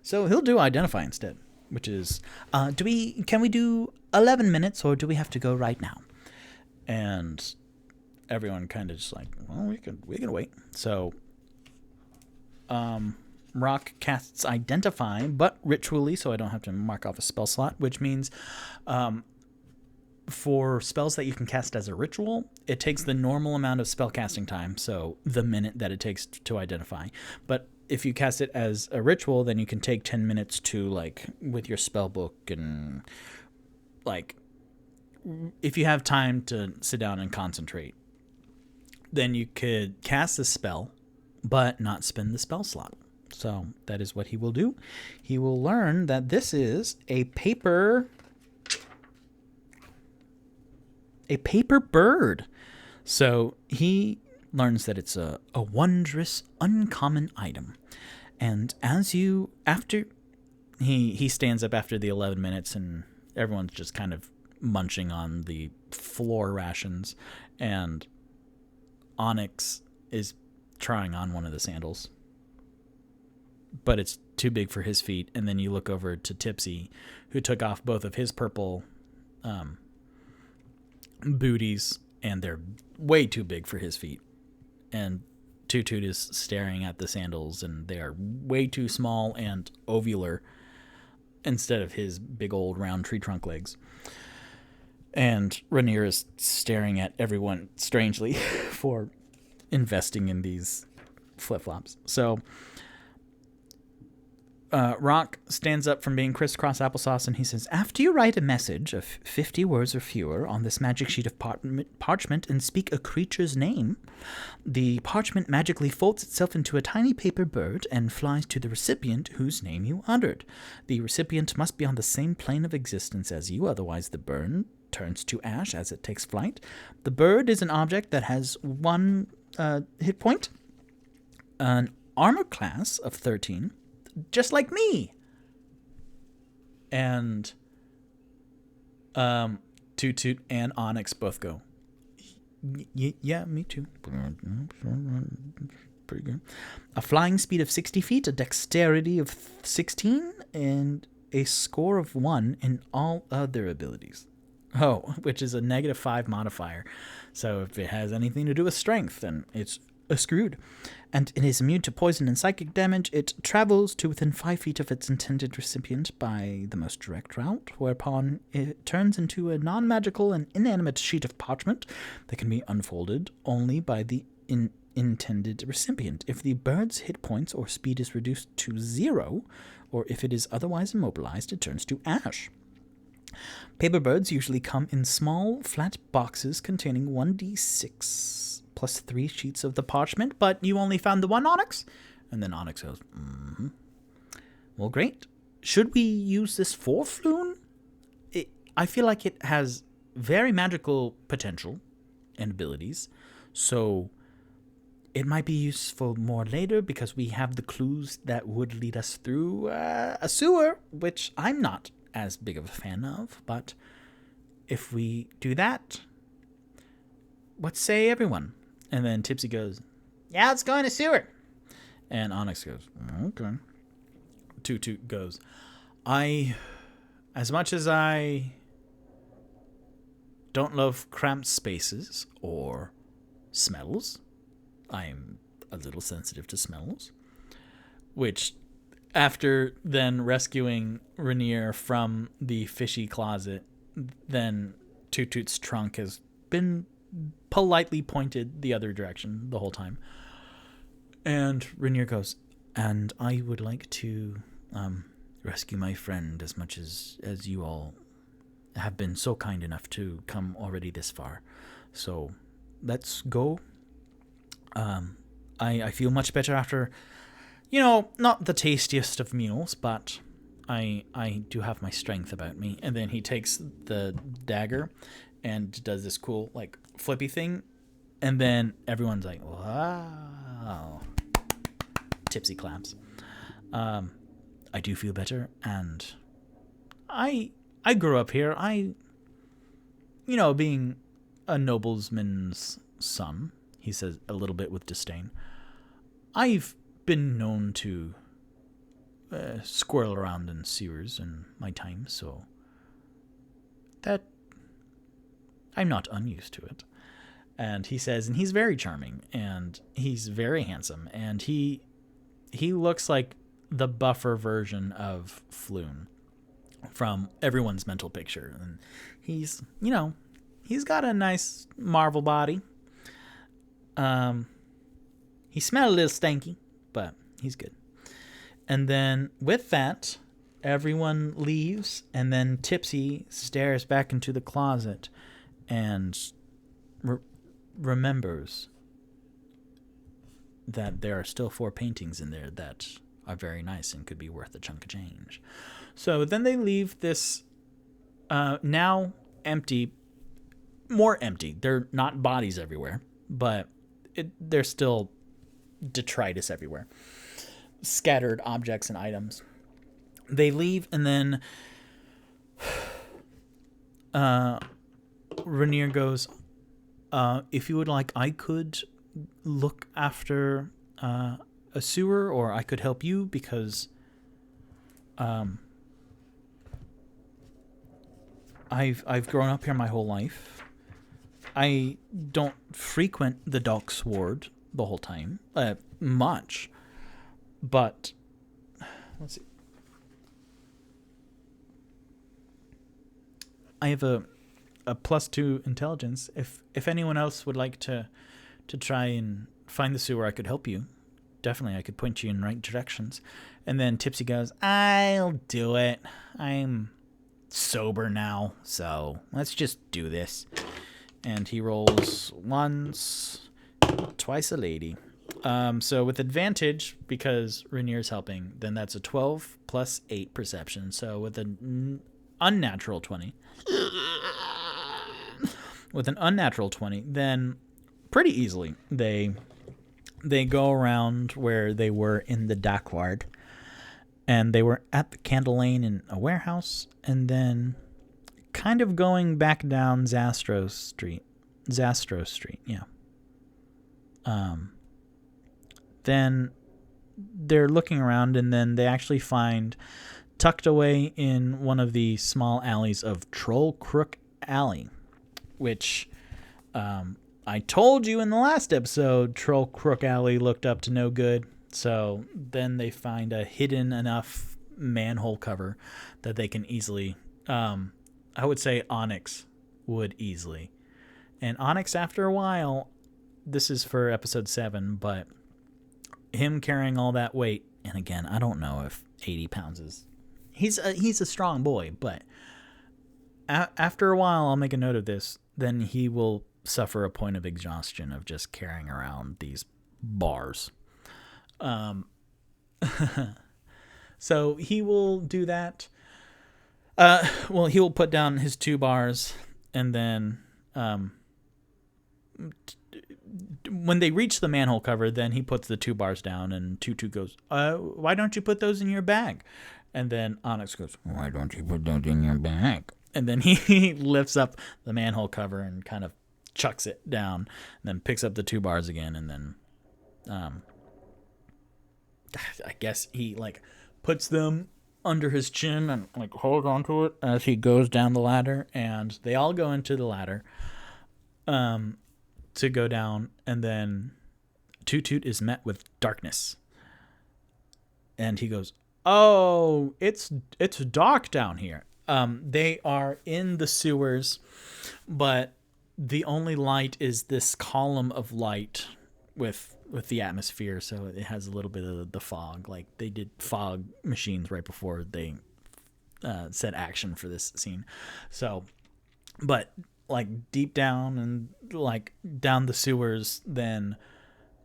So he'll do Identify instead, which is... Can we do 11 minutes, or do we have to go right now? And everyone kind of just like, well, we can wait. So Rock casts Identify, but ritually, so I don't have to mark off a spell slot, which means for spells that you can cast as a ritual, it takes the normal amount of spell casting time, so the minute that it takes to identify. But if you cast it as a ritual, then you can take 10 minutes to, like, with your spell book, and, like, if you have time to sit down and concentrate, then you could cast the spell, but not spend the spell slot. So that is what he will do. He will learn that this is a paper bird. So he learns that it's a wondrous, uncommon item. And as you, after, he stands up after the 11 minutes and everyone's just kind of munching on the floor rations, and Onyx is trying on one of the sandals, but it's too big for his feet. And then you look over to Tipsy, who took off both of his purple booties, and they're way too big for his feet. And Toot Toot is staring at the sandals, and they are way too small and ovular instead of his big old round tree trunk legs. And Rainier is staring at everyone strangely for investing in these flip-flops. So Rock stands up from being crisscross applesauce, and he says, after you write a message of 50 words or fewer on this magic sheet of parchment and speak a creature's name, the parchment magically folds itself into a tiny paper bird and flies to the recipient whose name you uttered. The recipient must be on the same plane of existence as you, otherwise the bird turns to ash as it takes flight. The bird is an object that has 1 hit point, an armor class of 13, just like me. And Toot Toot and Onyx both go, yeah, me too. Pretty good. A flying speed of 60 feet, a dexterity of 16, and a score of 1 in all other abilities. Oh, which is a -5 modifier. So if it has anything to do with strength, then it's screwed. And it is immune to poison and psychic damage. It travels to within 5 feet of its intended recipient by the most direct route, whereupon it turns into a non-magical and inanimate sheet of parchment that can be unfolded only by the intended recipient. If the bird's hit points or speed is reduced to 0, or if it is otherwise immobilized, it turns to ash. Paper birds usually come in small, flat boxes containing 1d6 plus 3 sheets of the parchment, but you only found the one, Onyx? And then Onyx goes, Well, great. Should we use this for Floon? I feel like it has very magical potential and abilities, so it might be useful more later because we have the clues that would lead us through a sewer, which I'm not as big of a fan of, but if we do that, what say everyone? And then Tipsy goes, yeah, let's go in a sewer. And Onyx goes, okay. Toot Toot goes, as much as I don't love cramped spaces or smells, I'm a little sensitive to smells, which after then rescuing Rainier from the fishy closet, then Toot Toot's trunk has been politely pointed the other direction the whole time. And Rainier goes, and I would like to rescue my friend as much as you all have been so kind enough to come already this far. So let's go. I feel much better after, not the tastiest of meals, but I do have my strength about me. And then he takes the dagger and does this cool, flippy thing. And then everyone's like, wow. Tipsy claps. I do feel better. And I grew up here. Being a noblesman's son, he says a little bit with disdain, I've been known to squirrel around in sewers in my time, so that I'm not unused to it. And he says, and he's very charming, and he's very handsome, and he looks like the buffer version of Floon from everyone's mental picture. And he's got a nice marvel body. He smelled a little stanky, but he's good. And then with that, everyone leaves, and then Tipsy stares back into the closet and remembers that there are still 4 paintings in there that are very nice and could be worth a chunk of change. So then they leave this now empty, more empty. They're not bodies everywhere, but there's still detritus everywhere. Scattered objects and items. They leave, and then Rainier goes, if you would like, I could look after a sewer, or I could help you because I've grown up here my whole life. I don't frequent the docks ward the whole time, much, but let's see. I have a +2 intelligence. If anyone else would like to try and find the sewer, I could help you. Definitely, I could point you in right directions. And then Tipsy goes, I'll do it. I'm sober now, so let's just do this. And he rolls once, twice a lady. So with advantage, because Rainier's helping, then that's a 12 plus 8 perception. So with an unnatural 20, then pretty easily they go around where they were in the dock ward, and they were at the Candle Lane in a warehouse, and then kind of going back down Zastro Street, yeah. Then they're looking around, and then they actually find, tucked away in one of the small alleys of Troll Crook Alley, which I told you in the last episode, Troll Crook Alley looked up to no good. So then they find a hidden enough manhole cover that they can easily, I would say Onyx would easily. And Onyx, after a while, this is for episode 7, but him carrying all that weight, and again, I don't know if 80 pounds is... He's a strong boy, but after a while, I'll make a note of this, then he will suffer a point of exhaustion of just carrying around these bars. So he will do that. Well, he will put down his 2 bars, and then when they reach the manhole cover, then he puts the 2 bars down, and Tutu goes, why don't you put those in your bag? And then Onyx goes, why don't you put those in your bag? And then he lifts up the manhole cover and kind of chucks it down, and then picks up the 2 bars again, and then I guess he like puts them under his chin and like holds onto it as he goes down the ladder, and they all go into the ladder to go down, and then Toot Toot is met with darkness, and he goes, oh, it's dark down here. They are in the sewers, but the only light is this column of light with the atmosphere, so it has a little bit of the fog. Like, they did fog machines right before they set action for this scene. So, but like deep down and like down the sewers, then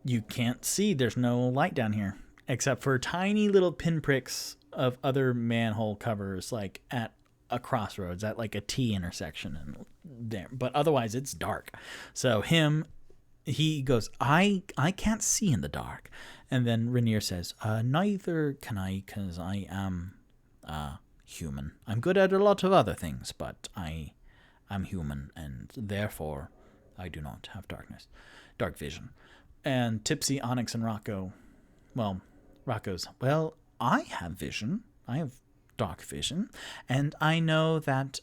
you can't see. There's no light down here except for tiny little pinpricks of other manhole covers, like at a crossroads, at like a T intersection, and there. But otherwise, it's dark. So he goes, I can't see in the dark. And then Rainier says, neither can I, because I am human. I'm good at a lot of other things, but I'm human, and therefore I do not have dark vision. And Tipsy, Onyx, and Rocco's, I have vision. I have dark vision, and I know that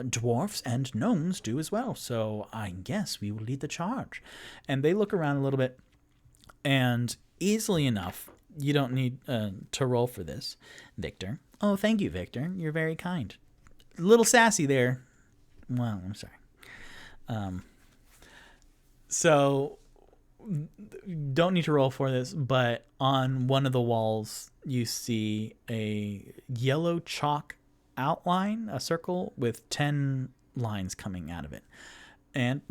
dwarfs and gnomes do as well, so I guess we will lead the charge. And they look around a little bit, and easily enough, you don't need to roll for this, Victor. Oh, thank you, Victor. You're very kind. A little sassy there. Well, I'm sorry. So, don't need to roll for this, but on one of the walls, you see a yellow chalk outline, a circle with 10 lines coming out of it. And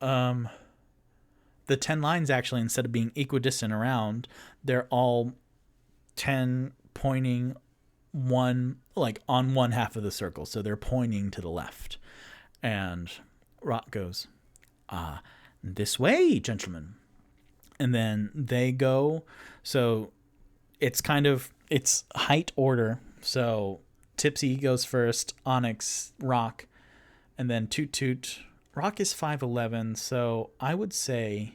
the 10 lines, actually, instead of being equidistant around, they're all 10 pointing on one half of the circle. So they're pointing to the left. And Rock goes, this way, gentlemen. And then they go. So it's height order. So Tipsy goes first, Onyx, Rock, and then Toot Toot. Rock is 5'11", so I would say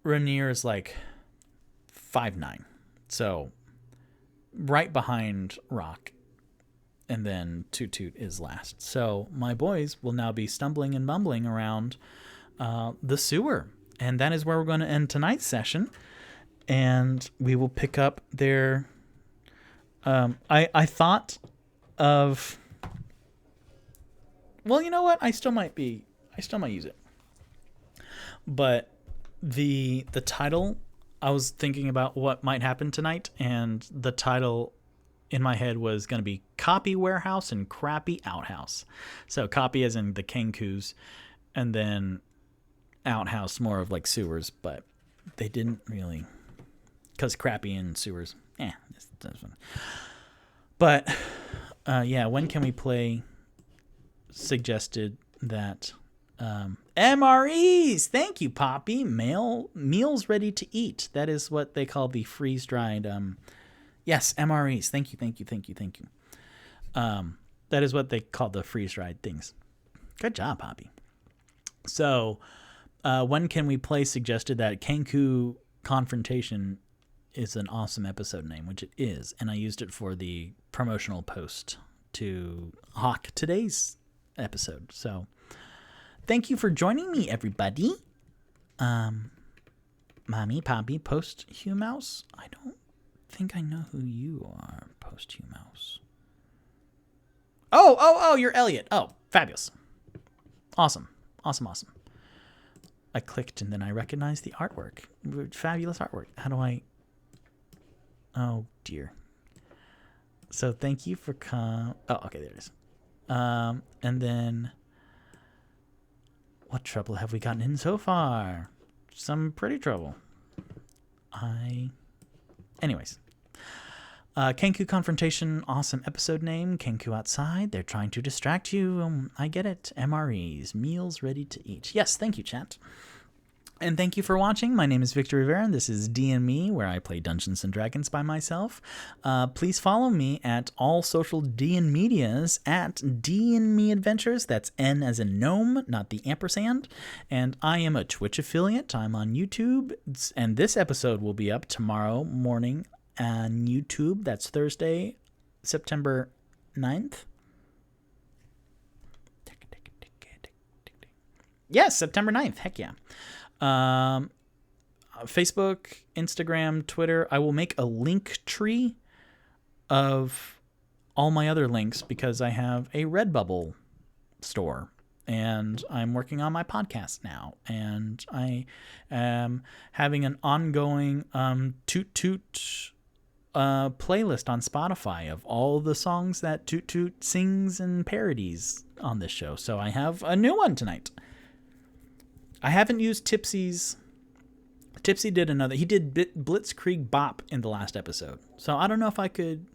Rainier is like 5'9", so right behind Rock, and then Toot Toot is last. So my boys will now be stumbling and bumbling around the sewer, and that is where we're going to end tonight's session, and we will pick up their... I thought of... Well, you know what? I still might use it. But the title, I was thinking about what might happen tonight, and the title in my head was going to be Copy Warehouse and Crappy Outhouse. So copy as in the Kenkus, and then outhouse more of like sewers, but they didn't really, because crappy and sewers, that's fun. But yeah, when can we play? Suggested that MREs. Thank you, Poppy. Meals ready to eat. That is what they call the freeze dried. Yes, MREs. Thank you. That is what they call the freeze dried things. Good job, Poppy. So, when can we play? Suggested that Kenku Confrontation is an awesome episode name, which it is, and I used it for the promotional post to hawk today's episode. So thank you for joining me, everybody. Mommy, Poppy, Post-Humouse. I don't think I know who you are, Post-Humouse. Oh, you're Elliot. Oh, fabulous. Awesome. I clicked and then I recognized the artwork. Fabulous artwork. How do I... Oh, dear. So thank you for Oh, okay, there it is. And then, what trouble have we gotten in so far? Some pretty trouble. Anyways. Kenku Confrontation, awesome episode name. Kenku outside, they're trying to distract you. I get it. MREs, meals ready to eat. Yes, thank you, chat. And thank you for watching. My name is Victor Rivera, and this is D&Me, where I play Dungeons & Dragons by myself. Please follow me at all social D&Medias at DnMeAdventures. That's N as in gnome, not the ampersand. And I am a Twitch affiliate. I'm on YouTube, and this episode will be up tomorrow morning on YouTube. That's Thursday, September 9th. Yes, September 9th. Heck yeah. Facebook, Instagram, Twitter. I will make a link tree of all my other links because I have a Redbubble store and I'm working on my podcast now, and I am having an ongoing Toot Toot playlist on Spotify of all the songs that Toot Toot sings and parodies on this show. So I have a new one tonight. I haven't used Tipsy's. Tipsy did another. He did Blitzkrieg Bop in the last episode. So I don't know if I could.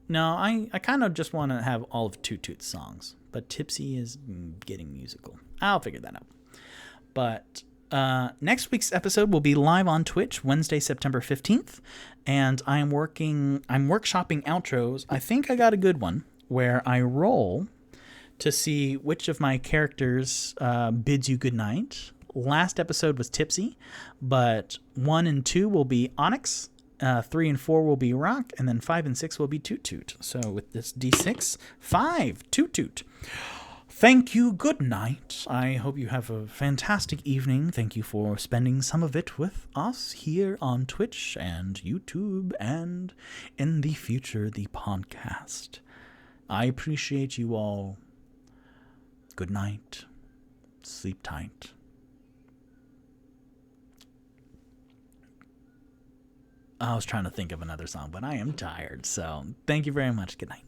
No, I kind of just want to have all of Toot Toot's songs. But Tipsy is getting musical. I'll figure that out. But next week's episode will be live on Twitch Wednesday, September 15th. And I'm workshopping outros. I think I got a good one where I roll to see which of my characters bids you goodnight. Last episode was Tipsy, but 1 and 2 will be Onyx, 3 and 4 will be Rock, and then 5 and 6 will be Toot Toot. So with this D6, 5, Toot Toot. Thank you, good night. I hope you have a fantastic evening. Thank you for spending some of it with us here on Twitch and YouTube and in the future, the podcast. I appreciate you all. Good night. Sleep tight. I was trying to think of another song, but I am tired. So thank you very much. Good night.